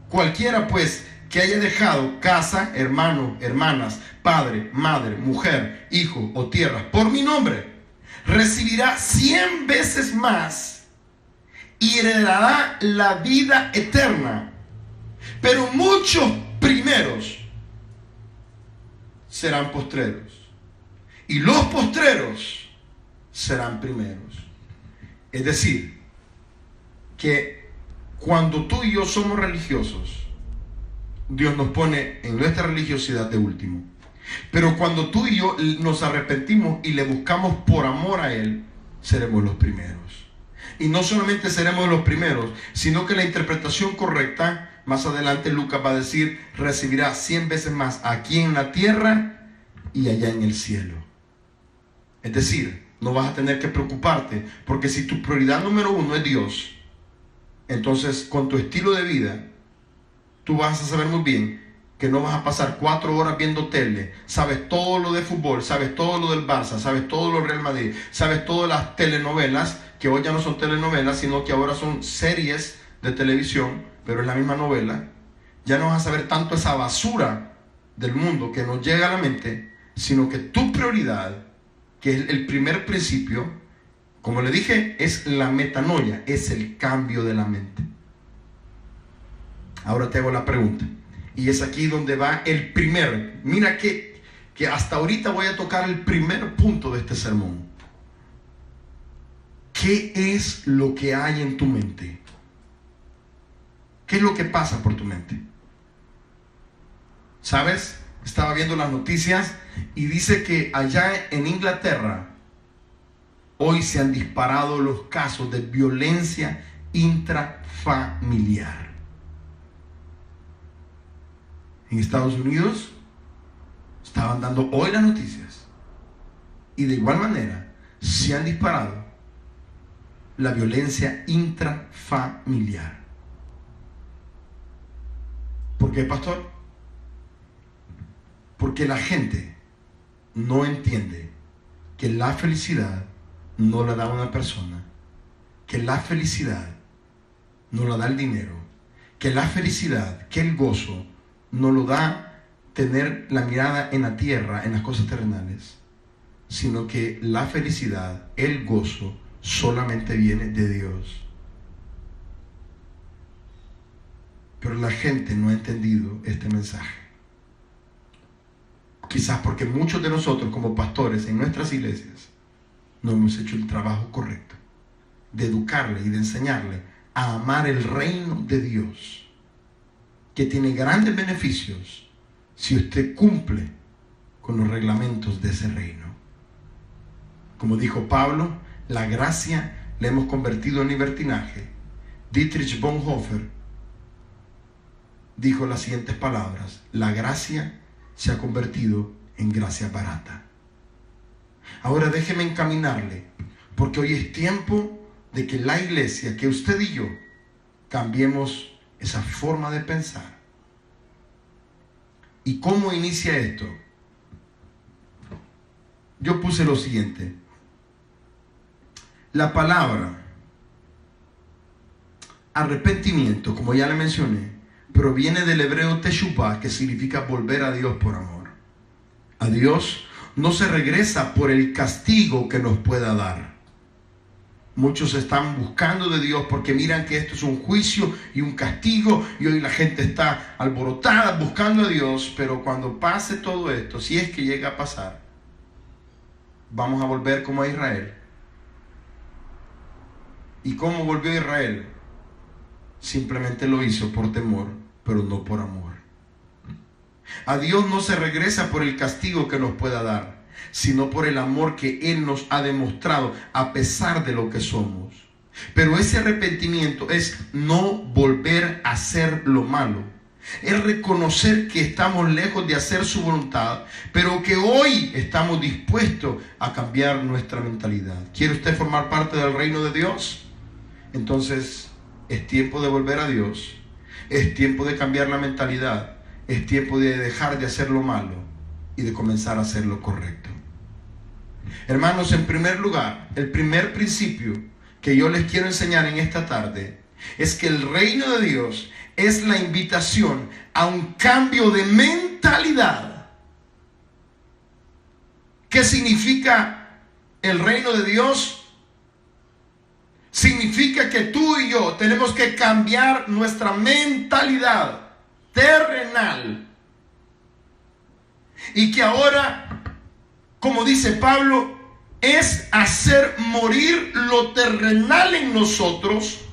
Cualquiera pues que haya dejado casa, hermano, hermanas, padre, madre, mujer, hijo o tierra por mi nombre, recibirá 100 veces más y heredará la vida eterna. Pero muchos primeros serán postreros, y los postreros serán primeros. Es decir, que cuando tú y yo somos religiosos, Dios nos pone en nuestra religiosidad de último. Pero cuando tú y yo nos arrepentimos y le buscamos por amor a Él, seremos los primeros. Y no solamente seremos los primeros, sino que la interpretación correcta, más adelante Lucas va a decir, recibirá 100 veces más aquí en la tierra y allá en el cielo. Es decir, no vas a tener que preocuparte, porque si tu prioridad número uno es Dios, entonces con tu estilo de vida, tú vas a saber muy bien que no vas a pasar 4 horas viendo tele. Sabes todo lo de fútbol, sabes todo lo del Barça, sabes todo lo del Real Madrid, sabes todas las telenovelas, que hoy ya no son telenovelas, sino que ahora son series de televisión, pero es la misma novela. Ya no vas a saber tanto esa basura del mundo que nos llega a la mente, sino que tu prioridad, que es el primer principio, como le dije, es la metanoia, es el cambio de la mente. Ahora te hago la pregunta, y es aquí donde va el primero. Mira que hasta ahorita voy a tocar el primer punto de este sermón. ¿Qué es lo que hay en tu mente? ¿Qué es lo que pasa por tu mente? ¿Sabes? Estaba viendo las noticias y dice que allá en Inglaterra hoy se han disparado los casos de violencia intrafamiliar. En Estados Unidos estaban dando hoy las noticias y de igual manera se han disparado la violencia intrafamiliar. ¿Por qué, pastor? Porque la gente no entiende que la felicidad no la da una persona, que la felicidad no la da el dinero, que la felicidad, que el gozo no lo da tener la mirada en la tierra, en las cosas terrenales, sino que la felicidad, el gozo, solamente viene de Dios. Pero la gente no ha entendido este mensaje. Quizás porque muchos de nosotros como pastores en nuestras iglesias no hemos hecho el trabajo correcto de educarle y de enseñarle a amar el reino de Dios, que tiene grandes beneficios si usted cumple con los reglamentos de ese reino. Como dijo Pablo, la gracia la hemos convertido en libertinaje. Dietrich Bonhoeffer dijo las siguientes palabras: la gracia se ha convertido en gracia barata. Ahora déjeme encaminarle, porque hoy es tiempo de que la iglesia, que usted y yo, cambiemos esa forma de pensar. ¿Y cómo inicia esto? Yo puse lo siguiente. La palabra arrepentimiento, como ya le mencioné, proviene del hebreo teshuvah, que significa volver a Dios por amor. A Dios no se regresa por el castigo que nos pueda dar. Muchos están buscando de Dios porque miran que esto es un juicio y un castigo, y hoy la gente está alborotada buscando a Dios. Pero cuando pase todo esto, si es que llega a pasar, vamos a volver como a Israel. ¿Y cómo volvió Israel? Simplemente lo hizo por temor, pero no por amor. A Dios no se regresa por el castigo que nos pueda dar, sino por el amor que Él nos ha demostrado a pesar de lo que somos. Pero ese arrepentimiento es no volver a hacer lo malo. Es reconocer que estamos lejos de hacer su voluntad, pero que hoy estamos dispuestos a cambiar nuestra mentalidad. ¿Quiere usted formar parte del reino de Dios? Entonces es tiempo de volver a Dios. Es tiempo de cambiar la mentalidad. Es tiempo de dejar de hacer lo malo y de comenzar a hacer lo correcto. Hermanos, en primer lugar, el primer principio que yo les quiero enseñar en esta tarde es que el reino de Dios es la invitación a un cambio de mentalidad. ¿Qué significa el reino de Dios? Significa que tú y yo tenemos que cambiar nuestra mentalidad terrenal. Y que ahora, como dice Pablo, es hacer morir lo terrenal en nosotros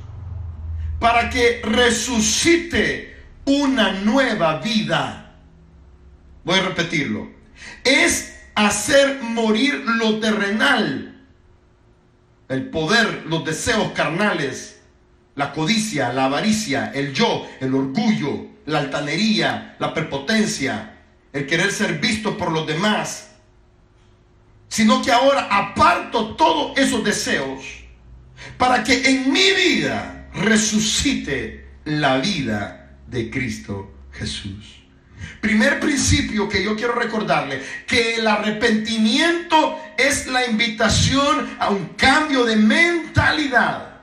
para que resucite una nueva vida. Voy a repetirlo. Es hacer morir lo terrenal, el poder, los deseos carnales, la codicia, la avaricia, el yo, el orgullo, la altanería, la prepotencia, el querer ser visto por los demás. Sino que ahora aparto todos esos deseos para que en mi vida resucite la vida de Cristo Jesús. Primer principio que yo quiero recordarle, que el arrepentimiento es la invitación a un cambio de mentalidad.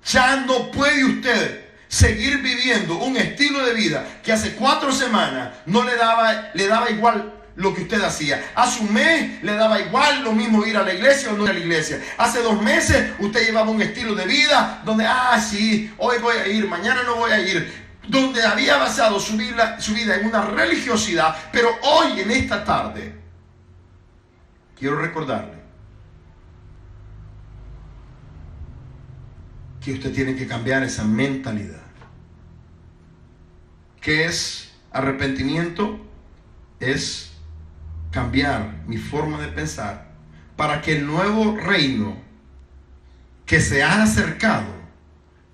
Ya no puede usted seguir viviendo un estilo de vida que hace 4 semanas no le daba igual lo que usted hacía. Hace un mes le daba igual lo mismo ir a la iglesia o no ir a la iglesia. Hace 2 meses usted llevaba un estilo de vida donde, sí, hoy voy a ir, mañana no voy a ir, donde había basado su vida en una religiosidad. Pero hoy, en esta tarde, quiero recordarle que usted tiene que cambiar esa mentalidad. ¿Qué es arrepentimiento? Es cambiar mi forma de pensar para que el nuevo reino que se ha acercado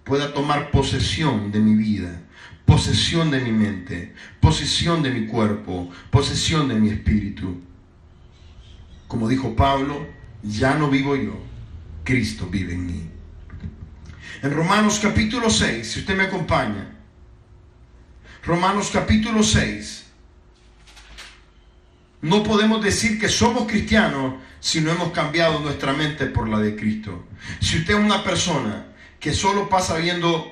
pueda tomar posesión de mi vida, posesión de mi mente, posesión de mi cuerpo, posesión de mi espíritu. Como dijo Pablo, ya no vivo yo, Cristo vive en mí. En Romanos capítulo 6, si usted me acompaña, Romanos capítulo 6, no podemos decir que somos cristianos si no hemos cambiado nuestra mente por la de Cristo. Si usted es una persona que solo pasa viendo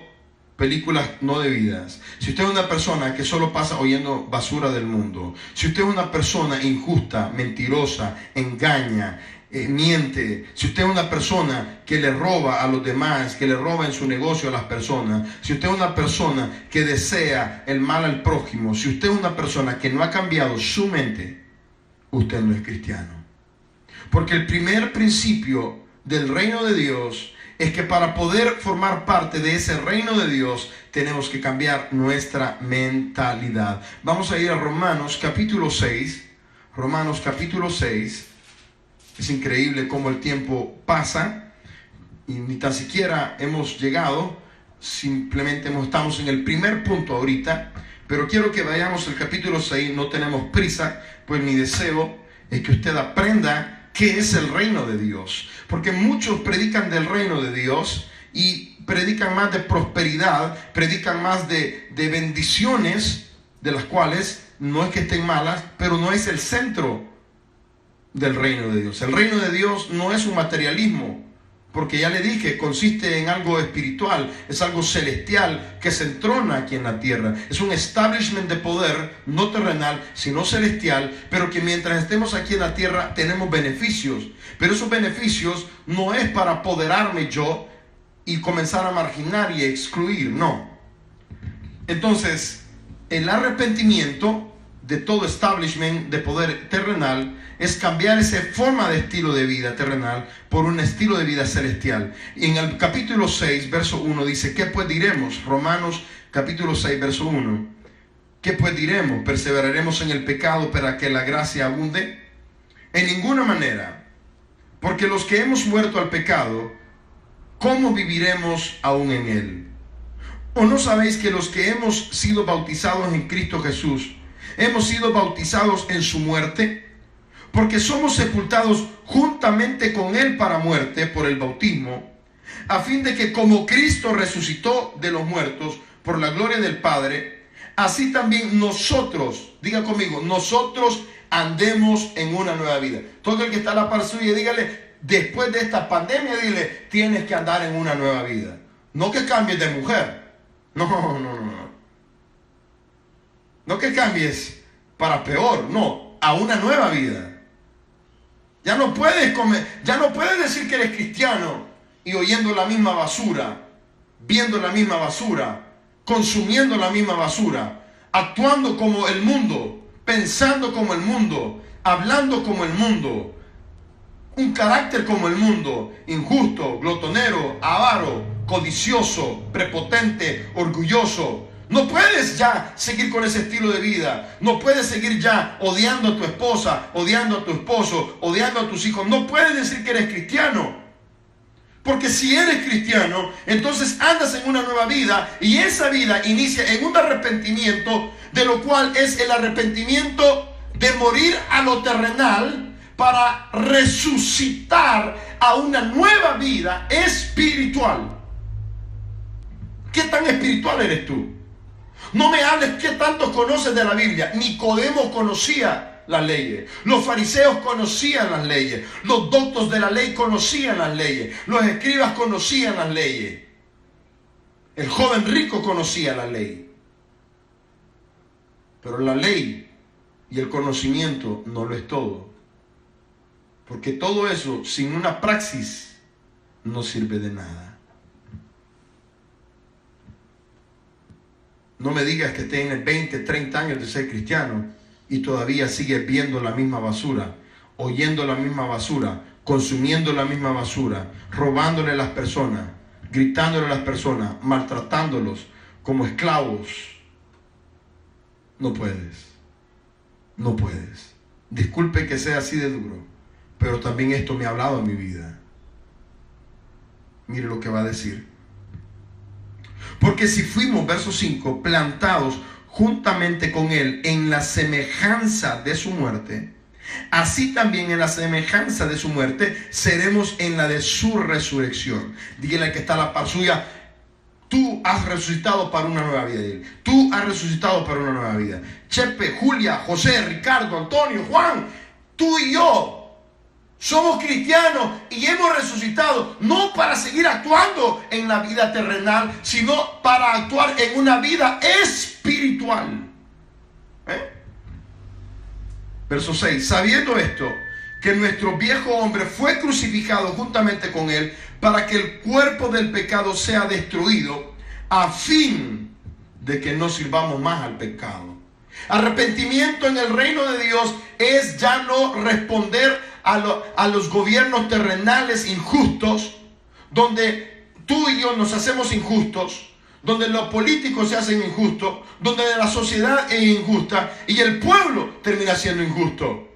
películas no debidas, si usted es una persona que solo pasa oyendo basura del mundo, si usted es una persona injusta, mentirosa, engaña, miente, si usted es una persona que le roba a los demás, que le roba en su negocio a las personas, si usted es una persona que desea el mal al prójimo, si usted es una persona que no ha cambiado su mente, usted no es cristiano. Porque el primer principio del reino de Dios es que para poder formar parte de ese reino de Dios tenemos que cambiar nuestra mentalidad. Vamos a ir a Romanos capítulo 6. Romanos capítulo 6. Es increíble cómo el tiempo pasa y ni tan siquiera hemos llegado. Simplemente estamos en el primer punto ahorita. Pero quiero que vayamos al capítulo 6, no tenemos prisa, pues mi deseo es que usted aprenda qué es el reino de Dios. Porque muchos predican del reino de Dios y predican más de prosperidad, predican más de bendiciones, de las cuales no es que estén malas, pero no es el centro del reino de Dios. El reino de Dios no es un materialismo, porque ya le dije, consiste en algo espiritual, es algo celestial que se entrona aquí en la tierra. Es un establishment de poder, no terrenal, sino celestial, pero que mientras estemos aquí en la tierra tenemos beneficios. Pero esos beneficios no es para apoderarme yo y comenzar a marginar y excluir, no. Entonces, el arrepentimiento de todo establishment de poder terrenal es cambiar esa forma de estilo de vida terrenal por un estilo de vida celestial. Y en el capítulo 6, verso 1 dice, ¿qué pues diremos? Romanos capítulo 6, verso 1. ¿Qué pues diremos? ¿Perseveraremos en el pecado para que la gracia abunde? En ninguna manera. Porque los que hemos muerto al pecado, ¿cómo viviremos aún en él? ¿O no sabéis que los que hemos sido bautizados en Cristo Jesús, hemos sido bautizados en su muerte? Porque somos sepultados juntamente con él para muerte por el bautismo, a fin de que como Cristo resucitó de los muertos por la gloria del Padre, así también nosotros, diga conmigo, nosotros andemos en una nueva vida. Todo el que está a la par suya, dígale, después de esta pandemia, dile, tienes que andar en una nueva vida. No que cambies de mujer. No. No que cambies para peor, no, a una nueva vida. Ya no puedes decir que eres cristiano y oyendo la misma basura, viendo la misma basura, consumiendo la misma basura, actuando como el mundo, pensando como el mundo, hablando como el mundo, un carácter como el mundo, injusto, glotonero, avaro, codicioso, prepotente, orgulloso. No puedes ya seguir con ese estilo de vida. No puedes seguir ya odiando a tu esposa, odiando a tu esposo, odiando a tus hijos. No puedes decir que eres cristiano. Porque si eres cristiano, entonces andas en una nueva vida y esa vida inicia en un arrepentimiento, de lo cual es el arrepentimiento de morir a lo terrenal para resucitar a una nueva vida espiritual. ¿Qué tan espiritual eres tú? No me hables qué tanto conoces de la Biblia. Nicodemo conocía las leyes. Los fariseos conocían las leyes. Los doctos de la ley conocían las leyes. Los escribas conocían las leyes. El joven rico conocía la ley. Pero la ley y el conocimiento no lo es todo. Porque todo eso sin una praxis no sirve de nada. No me digas que tienes 20, 30 años de ser cristiano y todavía sigues viendo la misma basura, oyendo la misma basura, consumiendo la misma basura, robándole a las personas, gritándole a las personas, maltratándolos como esclavos. No puedes. No puedes. Disculpe que sea así de duro, pero también esto me ha hablado en mi vida. Mire lo que va a decir. Porque si fuimos, verso 5, plantados juntamente con él en la semejanza de su muerte, así también en la semejanza de su muerte seremos en la de su resurrección. Dígale al que está a la par suya, tú has resucitado para una nueva vida. Tú has resucitado para una nueva vida. Chepe, Julia, José, Ricardo, Antonio, Juan, tú y yo somos cristianos y hemos resucitado no para seguir actuando en la vida terrenal, sino para actuar en una vida espiritual. Verso 6. Sabiendo esto, que nuestro viejo hombre fue crucificado juntamente con él, para que el cuerpo del pecado sea destruido, a fin de que no sirvamos más al pecado. Arrepentimiento en el reino de Dios es ya no responder a los gobiernos terrenales injustos, donde tú y yo nos hacemos injustos, donde los políticos se hacen injustos, donde la sociedad es injusta y el pueblo termina siendo injusto.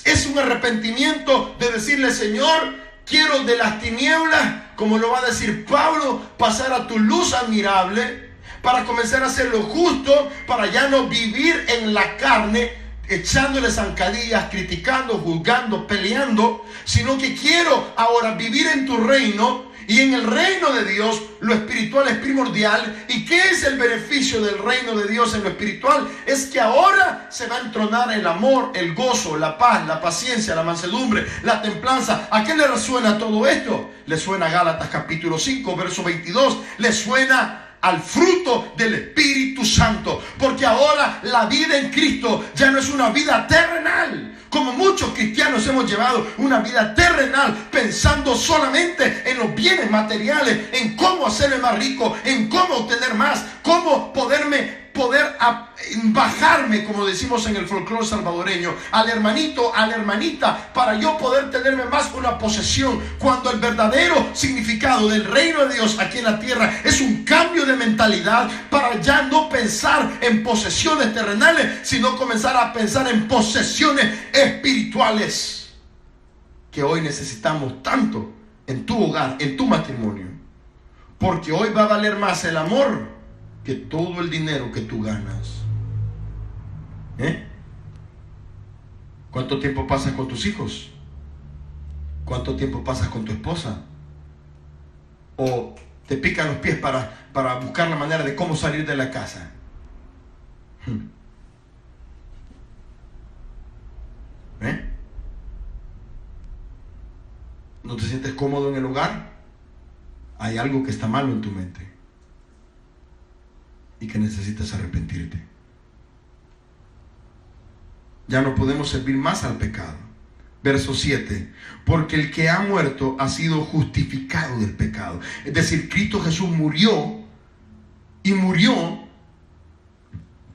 Es un arrepentimiento de decirle, Señor, quiero de las tinieblas, como lo va a decir Pablo, pasar a tu luz admirable, para comenzar a hacer lo justo, para ya no vivir en la carne, echándole zancadillas, criticando, juzgando, peleando, sino que quiero ahora vivir en tu reino. Y en el reino de Dios lo espiritual es primordial. ¿Y qué es el beneficio del reino de Dios en lo espiritual? Es que ahora se va a entronar el amor, el gozo, la paz, la paciencia, la mansedumbre, la templanza. ¿A qué le resuena todo esto? Le suena a Gálatas capítulo 5, verso 22. Le suena al fruto del Espíritu Santo, porque ahora la vida en Cristo ya no es una vida terrenal, como muchos cristianos hemos llevado una vida terrenal, pensando solamente en los bienes materiales, en cómo hacerme más rico, en cómo obtener más, cómo poder bajarme, como decimos en el folclore salvadoreño, al hermanito, a la hermanita, para yo poder tenerme más una posesión, cuando el verdadero significado del reino de Dios aquí en la tierra es un cambio de mentalidad para ya no pensar en posesiones terrenales, sino comenzar a pensar en posesiones espirituales, que hoy necesitamos tanto en tu hogar, en tu matrimonio. Porque hoy va a valer más el amor que todo el dinero que tú ganas. ¿Cuánto tiempo pasas con tus hijos? ¿Cuánto tiempo pasas con tu esposa? ¿O te pican los pies para buscar la manera de cómo salir de la casa? ¿No te sientes cómodo en el hogar? Hay algo que está malo en tu mente y que necesitas arrepentirte. Ya no podemos servir más al pecado. Verso 7. Porque el que ha muerto ha sido justificado del pecado. Es decir, Cristo Jesús murió, y murió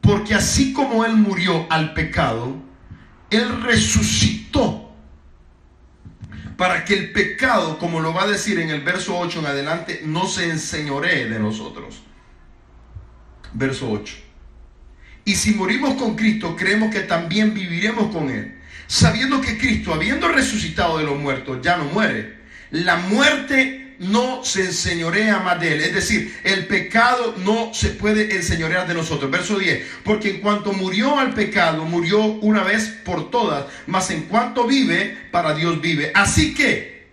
porque así como Él murió al pecado, Él resucitó para que el pecado, como lo va a decir en el verso 8 en adelante, no se enseñoree de nosotros. Verso 8. Y si morimos con Cristo, creemos que también viviremos con Él, sabiendo que Cristo, habiendo resucitado de los muertos, ya no muere. La muerte no se enseñorea más de Él. Es decir, el pecado no se puede enseñorear de nosotros. Verso 10. Porque en cuanto murió al pecado, murió una vez por todas, mas en cuanto vive, para Dios vive. Así que,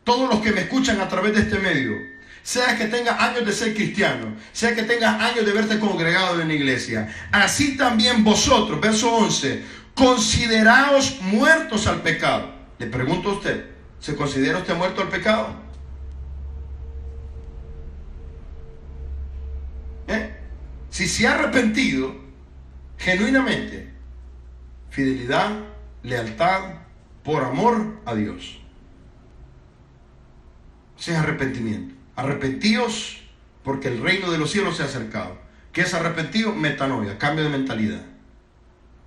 todos los que me escuchan a través de este medio, sea que tengas años de ser cristiano, sea que tengas años de verte congregado en la iglesia, así también vosotros, verso 11, consideraos muertos al pecado. Le pregunto a usted, ¿se considera usted muerto al pecado? Si se ha arrepentido genuinamente, fidelidad, lealtad, por amor a Dios. Ese es arrepentimiento. Arrepentíos porque el reino de los cielos se ha acercado. ¿Qué es arrepentido? Metanoia, cambio de mentalidad.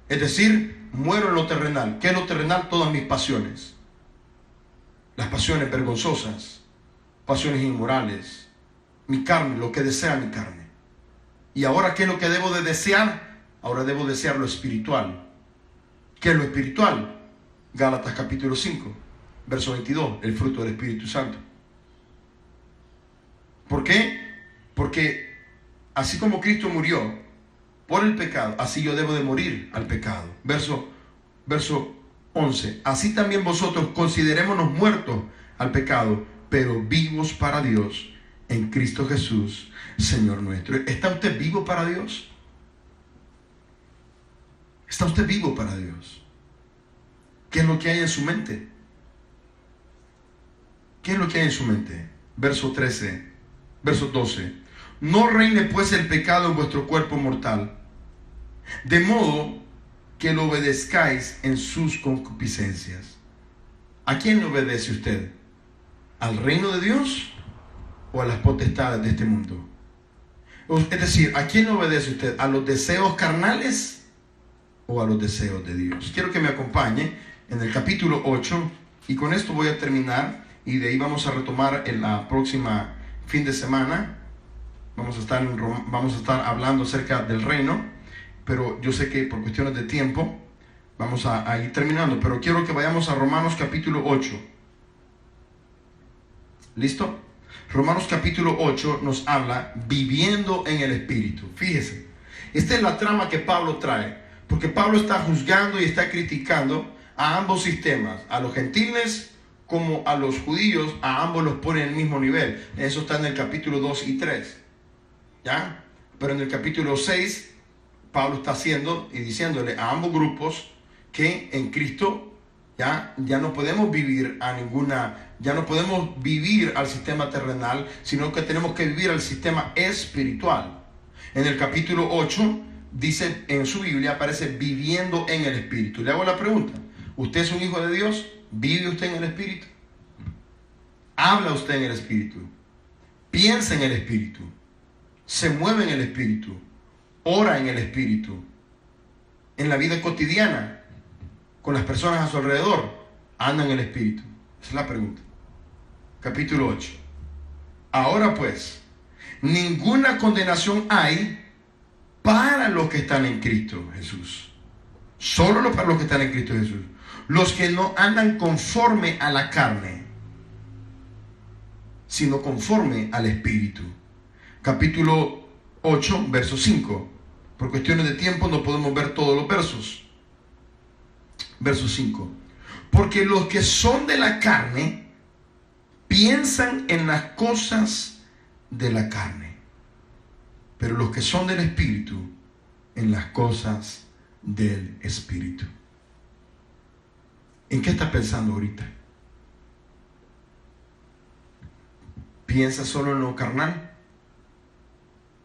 Es decir, muero en lo terrenal. ¿Qué es lo terrenal? Todas mis pasiones. Las pasiones vergonzosas, pasiones inmorales, mi carne, lo que desea mi carne. ¿Y ahora qué es lo que debo de desear? Ahora debo desear lo espiritual. ¿Qué es lo espiritual? Gálatas capítulo 5, verso 22, el fruto del Espíritu Santo. ¿Por qué? Porque así como Cristo murió por el pecado, así yo debo de morir al pecado. Verso 11. Así también vosotros considerémonos muertos al pecado, pero vivos para Dios en Cristo Jesús, Señor nuestro. ¿Está usted vivo para Dios? ¿Está usted vivo para Dios? ¿Qué es lo que hay en su mente? ¿Qué es lo que hay en su mente? Verso 13. Verso 12. No reine pues el pecado en vuestro cuerpo mortal, de modo que lo obedezcáis en sus concupiscencias. ¿A quién le obedece usted? ¿Al reino de Dios o a las potestades de este mundo? Es decir, ¿a quién le obedece usted? ¿A los deseos carnales o a los deseos de Dios? Quiero que me acompañe en el capítulo 8, y con esto voy a terminar, y de ahí vamos a retomar en la próxima fin de semana. Vamos a estar hablando acerca del reino, pero yo sé que por cuestiones de tiempo vamos a ir terminando, pero quiero que vayamos a Romanos capítulo 8. ¿Listo? Romanos capítulo 8 nos habla viviendo en el Espíritu. Fíjese, esta es la trama que Pablo trae, porque Pablo está juzgando y está criticando a ambos sistemas, a los gentiles como a los judíos. A ambos los pone en el mismo nivel. Eso está en el capítulo 2 y 3. ¿Ya? Pero en el capítulo 6, Pablo está haciendo y diciéndole a ambos grupos que en Cristo ya no podemos vivir ya no podemos vivir al sistema terrenal, sino que tenemos que vivir al sistema espiritual. En el capítulo 8 dice, en su Biblia aparece viviendo en el Espíritu. Le hago la pregunta: ¿usted es un hijo de Dios? ¿Vive usted en el Espíritu? ¿Habla usted en el Espíritu? ¿Piensa en el Espíritu? ¿Se mueve en el Espíritu? ¿Ora en el Espíritu? En la vida cotidiana, con las personas a su alrededor, ¿anda en el Espíritu? Esa es la pregunta. Capítulo 8. Ahora pues, ninguna condenación hay para los que están en Cristo Jesús. Solo para los que están en Cristo Jesús. Los que no andan conforme a la carne. sino conforme al Espíritu. Capítulo 8, verso 5. Por cuestiones de tiempo no podemos ver todos los versos. Verso 5. Porque los que son de la carne piensan en las cosas de la carne, pero los que son del Espíritu en las cosas del Espíritu. ¿En qué estás pensando ahorita? ¿Piensa solo en lo carnal?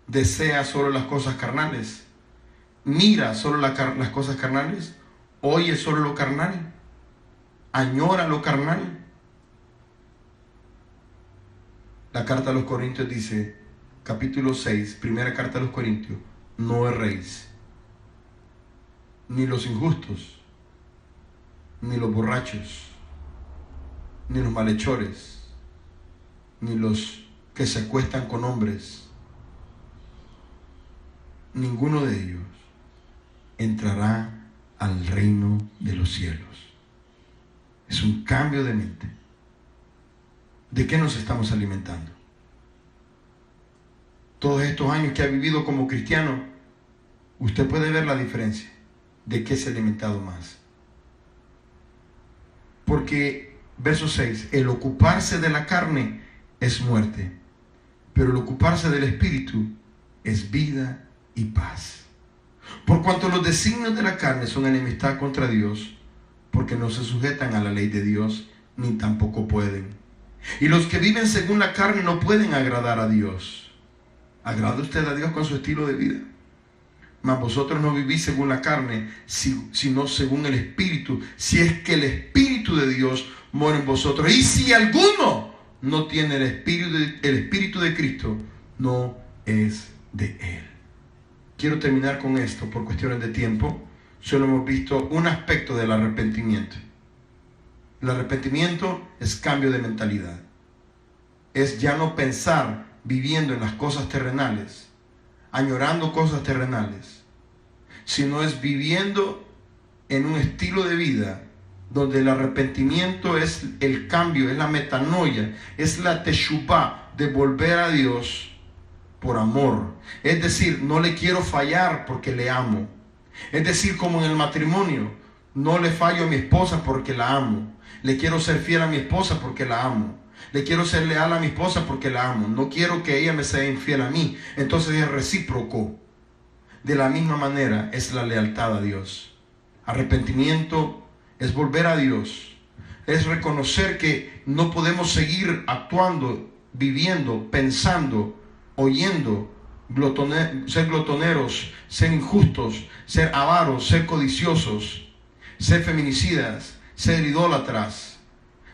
¿Desea solo las cosas carnales? ¿Mira solo las cosas carnales? ¿Oye solo lo carnal? ¿Añora lo carnal? La carta a los Corintios dice, capítulo 6, primera carta a los Corintios: no erréis, ni los injustos, ni los borrachos, ni los malhechores, ni los que se acuestan con hombres. Ninguno de ellos entrará al reino de los cielos. Es un cambio de mente. ¿De qué nos estamos alimentando? Todos estos años que ha vivido como cristiano, usted puede ver la diferencia de qué se ha alimentado más. Porque, verso 6, el ocuparse de la carne es muerte, pero el ocuparse del Espíritu es vida y paz. Por cuanto los designios de la carne son enemistad contra Dios, porque no se sujetan a la ley de Dios, ni tampoco pueden. Y los que viven según la carne no pueden agradar a Dios. ¿Agrada usted a Dios con su estilo de vida? Mas vosotros no vivís según la carne, sino según el Espíritu, si es que el Espíritu de Dios mora en vosotros. Y si alguno no tiene el Espíritu de Cristo, no es de Él. Quiero terminar con esto por cuestiones de tiempo. Solo hemos visto un aspecto del arrepentimiento. El arrepentimiento es cambio de mentalidad. Es ya no pensar viviendo en las cosas terrenales, añorando cosas terrenales, sino es viviendo en un estilo de vida donde el arrepentimiento es el cambio, es la metanoia, es la teshuvá de volver a Dios por amor. Es decir, no le quiero fallar porque le amo. Es decir, como en el matrimonio, no le fallo a mi esposa porque la amo. Le quiero ser fiel a mi esposa porque la amo. Le quiero ser leal a mi esposa porque la amo. No quiero que ella me sea infiel a mí. Entonces es recíproco. De la misma manera es la lealtad a Dios. Arrepentimiento es volver a Dios. Es reconocer que no podemos seguir actuando, viviendo, pensando, oyendo, ser glotoneros, ser injustos, ser avaros, ser codiciosos, ser feminicidas, ser idólatras.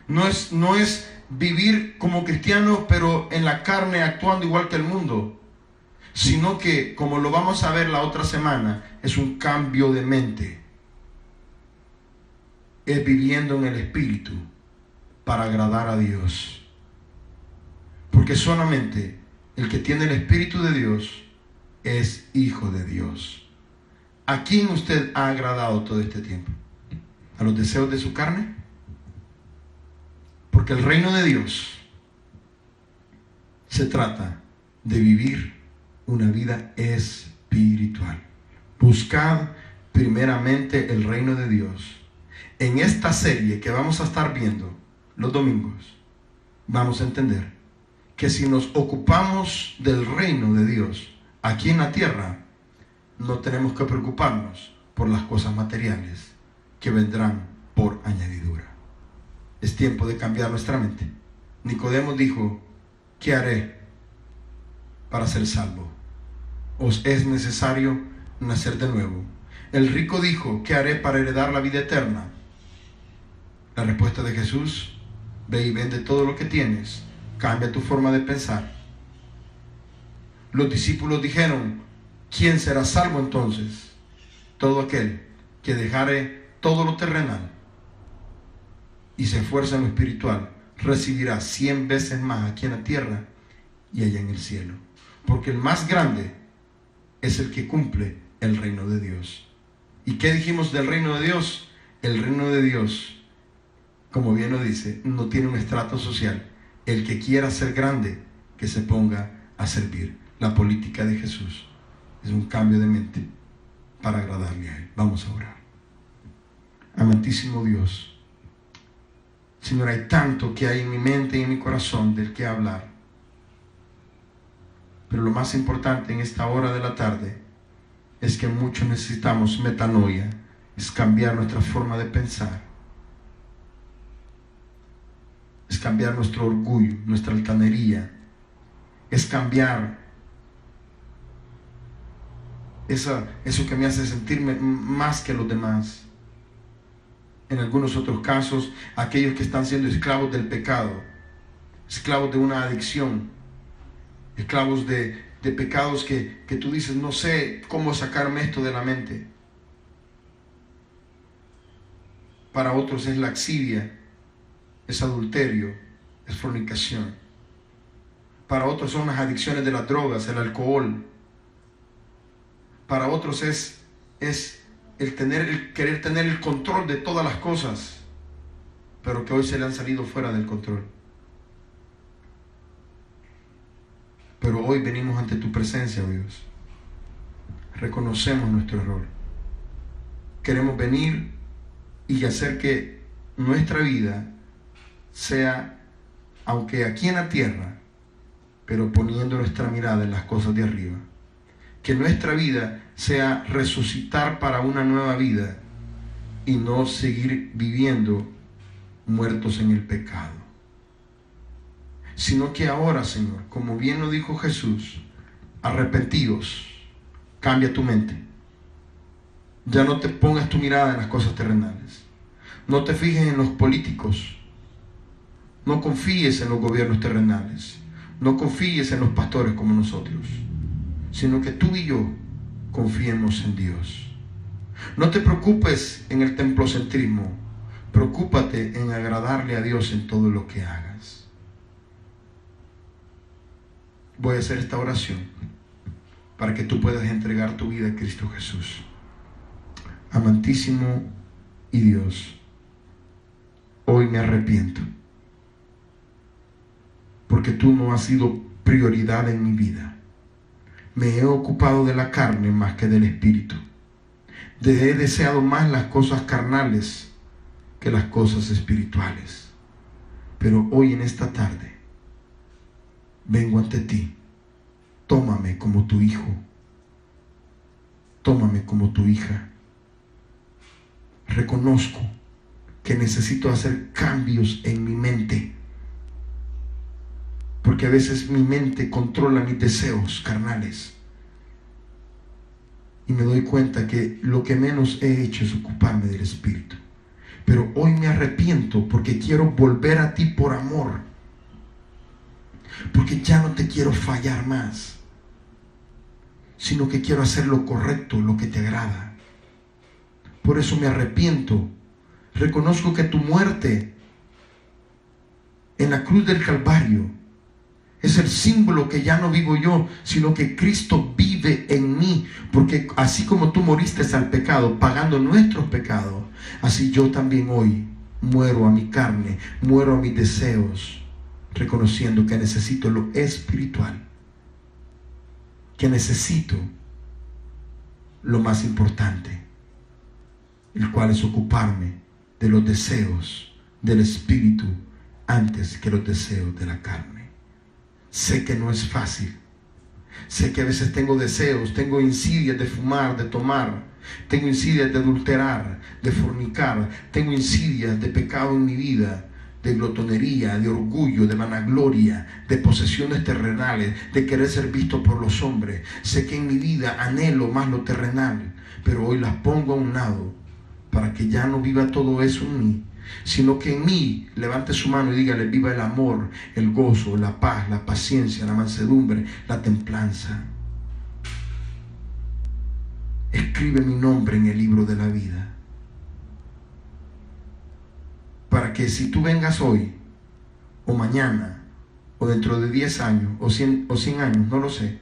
No es vivir como cristianos, pero en la carne actuando igual que el mundo, sino que, como lo vamos a ver la otra semana, es un cambio de mente. Es viviendo en el Espíritu para agradar a Dios. Porque solamente el que tiene el Espíritu de Dios es hijo de Dios. ¿A quién usted ha agradado todo este tiempo? ¿A los deseos de su carne? Porque el reino de Dios se trata de vivir una vida espiritual. Buscad primeramente el reino de Dios. En esta serie que vamos a estar viendo los domingos, vamos a entender que si nos ocupamos del reino de Dios aquí en la tierra, no tenemos que preocuparnos por las cosas materiales que vendrán por añadidura. Es tiempo de cambiar nuestra mente. Nicodemo dijo: ¿qué haré para ser salvo? ¿Os es necesario nacer de nuevo? El rico dijo: ¿qué haré para heredar la vida eterna? La respuesta de Jesús: ve y vende todo lo que tienes, cambia tu forma de pensar. Los discípulos dijeron: ¿quién será salvo entonces? Todo aquel que dejare todo lo terrenal y se esfuerza en lo espiritual, recibirá 100 veces más aquí en la tierra y allá en el cielo. Porque el más grande es el que cumple el reino de Dios. ¿Y qué dijimos del reino de Dios? El reino de Dios, como bien lo dice, no tiene un estrato social, El que quiera ser grande, que se ponga a servir. La política de Jesús es un cambio de mente para agradarle a Él. Vamos a orar. Amantísimo Dios, Señor, hay tanto que hay en mi mente y en mi corazón del que hablar. Pero lo más importante en esta hora de la tarde es que muchos necesitamos metanoia, es cambiar nuestra forma de pensar, es cambiar nuestro orgullo, nuestra altanería, es cambiar eso que me hace sentirme más que los demás. En algunos otros casos, aquellos que están siendo esclavos del pecado, esclavos de una adicción, esclavos de pecados que tú dices, no sé cómo sacarme esto de la mente. Para otros es laxivia, es adulterio, es fornicación. Para otros son las adicciones de las drogas, el alcohol. Para otros es el querer tener el control de todas las cosas, pero que hoy se le han salido fuera del control. Pero hoy venimos ante tu presencia, oh Dios. Reconocemos nuestro error. Queremos venir y hacer que nuestra vida sea, aunque aquí en la tierra, pero poniendo nuestra mirada en las cosas de arriba. Que nuestra vida sea resucitar para una nueva vida y no seguir viviendo muertos en el pecado. Sino que ahora, Señor, como bien lo dijo Jesús, arrepentíos, cambia tu mente. Ya no te pongas tu mirada en las cosas terrenales. No te fijes en los políticos. No confíes en los gobiernos terrenales. No confíes en los pastores como nosotros, sino que tú y yo confiemos en Dios. No te preocupes en el templocentrismo, preocúpate en agradarle a Dios en todo lo que hagas. Voy a hacer esta oración para que tú puedas entregar tu vida a Cristo Jesús. Amantísimo y Dios, hoy me arrepiento, porque tú no has sido prioridad en mi vida. Me he ocupado de la carne más que del espíritu. He deseado más las cosas carnales que las cosas espirituales. Pero hoy en esta tarde vengo ante ti. Tómame como tu hijo. Tómame como tu hija. Reconozco que necesito hacer cambios en mi mente, porque a veces mi mente controla mis deseos carnales. Y me doy cuenta que lo que menos he hecho es ocuparme del Espíritu. Pero hoy me arrepiento porque quiero volver a ti por amor. Porque ya no te quiero fallar más, sino que quiero hacer lo correcto, lo que te agrada. Por eso me arrepiento. Reconozco que tu muerte en la cruz del Calvario es el símbolo que ya no vivo yo, sino que Cristo vive en mí. Porque así como tú moriste al pecado, pagando nuestros pecados, así yo también hoy muero a mi carne, muero a mis deseos, reconociendo que necesito lo espiritual, que necesito lo más importante, el cual es ocuparme de los deseos del Espíritu antes que los deseos de la carne. Sé que no es fácil. Sé que a veces tengo deseos, tengo insidias de fumar, de tomar, tengo insidias de adulterar, de fornicar, tengo insidias de pecado en mi vida, de glotonería, de orgullo, de vanagloria, de posesiones terrenales, de querer ser visto por los hombres. Sé que en mi vida anhelo más lo terrenal, pero hoy las pongo a un lado para que ya no viva todo eso en mí, sino que en mí levante su mano y dígale: viva el amor, el gozo, la paz, la paciencia, la mansedumbre, la templanza. Escribe mi nombre en el libro de la vida, para que si tú vengas hoy o mañana o dentro de 10 años o 100 años, no lo sé,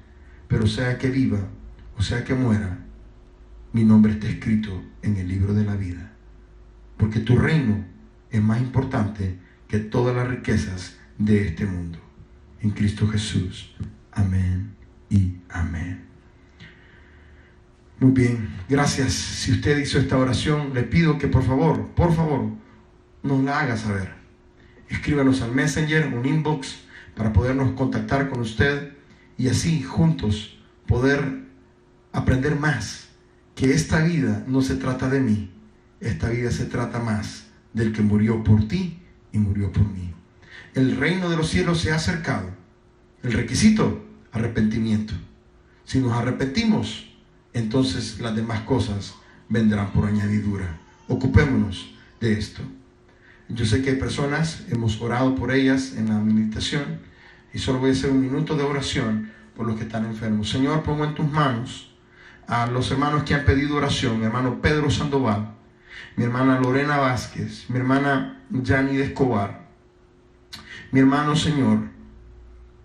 pero sea que viva o sea que muera, mi nombre está escrito en el libro de la vida. Porque tu reino es más importante que todas las riquezas de este mundo. En Cristo Jesús. Amén y amén. Muy bien, gracias. Si usted hizo esta oración, le pido que por favor, nos la haga saber. Escríbanos al Messenger, un inbox, para podernos contactar con usted y así juntos poder aprender más. Que esta vida no se trata de mí, esta vida se trata más del que murió por ti y murió por mí. El reino de los cielos se ha acercado. El requisito, arrepentimiento. Si nos arrepentimos, entonces las demás cosas vendrán por añadidura. Ocupémonos de esto. Yo sé que hay personas, hemos orado por ellas en la meditación y solo voy a hacer un minuto de oración por los que están enfermos. Señor, pongo en tus manos a los hermanos que han pedido oración: mi hermano Pedro Sandoval, mi hermana Lorena Vázquez, mi hermana Yani de Escobar, mi hermano, Señor,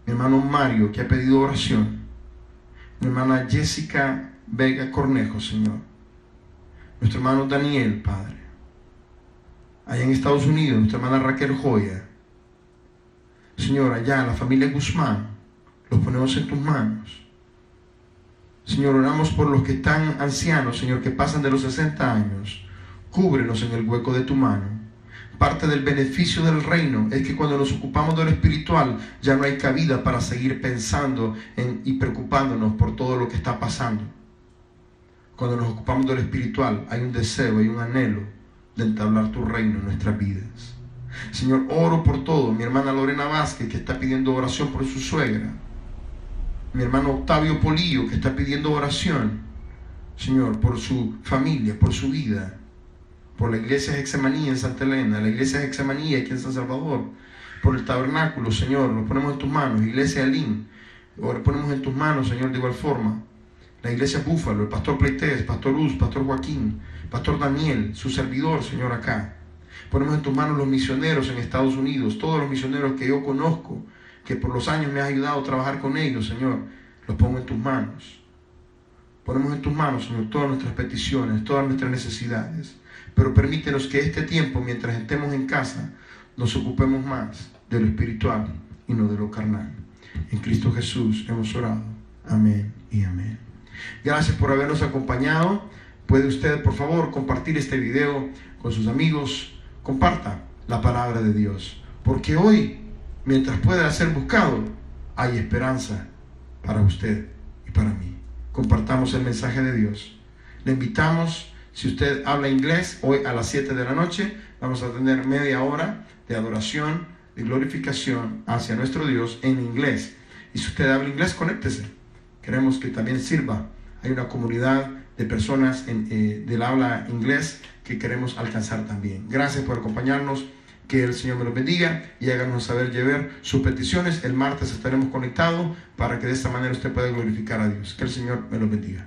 mi hermano Mario, que ha pedido oración, mi hermana Jessica Vega Cornejo, Señor, nuestro hermano Daniel, Padre, allá en Estados Unidos, nuestra hermana Raquel Joya, Señor, allá la familia Guzmán, los ponemos en tus manos. Señor, oramos por los que están ancianos, Señor, que pasan de los 60 años. Cúbrenos en el hueco de tu mano. Parte del beneficio del reino es que cuando nos ocupamos de lo espiritual, ya no hay cabida para seguir pensando y preocupándonos por todo lo que está pasando. Cuando nos ocupamos de lo espiritual, hay un deseo, hay un anhelo de entablar tu reino en nuestras vidas. Señor, oro por todo. Mi hermana Lorena Vázquez, que está pidiendo oración por su suegra. Mi hermano Octavio Polillo, que está pidiendo oración, Señor, por su familia, por su vida, por la iglesia Getsemaní en Santa Elena, la iglesia Getsemaní aquí en San Salvador, por el tabernáculo, Señor, lo ponemos en tus manos. Iglesia Alín, lo ponemos en tus manos, Señor, de igual forma. La iglesia Búfalo, el pastor Pleites, pastor Luz, pastor Joaquín, pastor Daniel, su servidor, Señor, acá. Ponemos en tus manos los misioneros en Estados Unidos, todos los misioneros que yo conozco, que por los años me has ayudado a trabajar con ellos, Señor, los pongo en tus manos. Ponemos en tus manos, Señor, todas nuestras peticiones, todas nuestras necesidades. Pero permítenos que este tiempo, mientras estemos en casa, nos ocupemos más de lo espiritual y no de lo carnal. En Cristo Jesús hemos orado. Amén y amén. Gracias por habernos acompañado. Puede usted, por favor, compartir este video con sus amigos. Comparta la palabra de Dios, porque hoy, mientras pueda ser buscado, hay esperanza para usted y para mí. Compartamos el mensaje de Dios. Le invitamos, si usted habla inglés, hoy a las 7 de la noche vamos a tener media hora de adoración, de glorificación hacia nuestro Dios en inglés. Y si usted habla inglés, conéctese. Queremos que también sirva. Hay una comunidad de personas del habla inglés que queremos alcanzar también. Gracias por acompañarnos. Que el Señor me los bendiga y háganos saber llevar sus peticiones. El martes estaremos conectados para que de esta manera usted pueda glorificar a Dios. Que el Señor me los bendiga.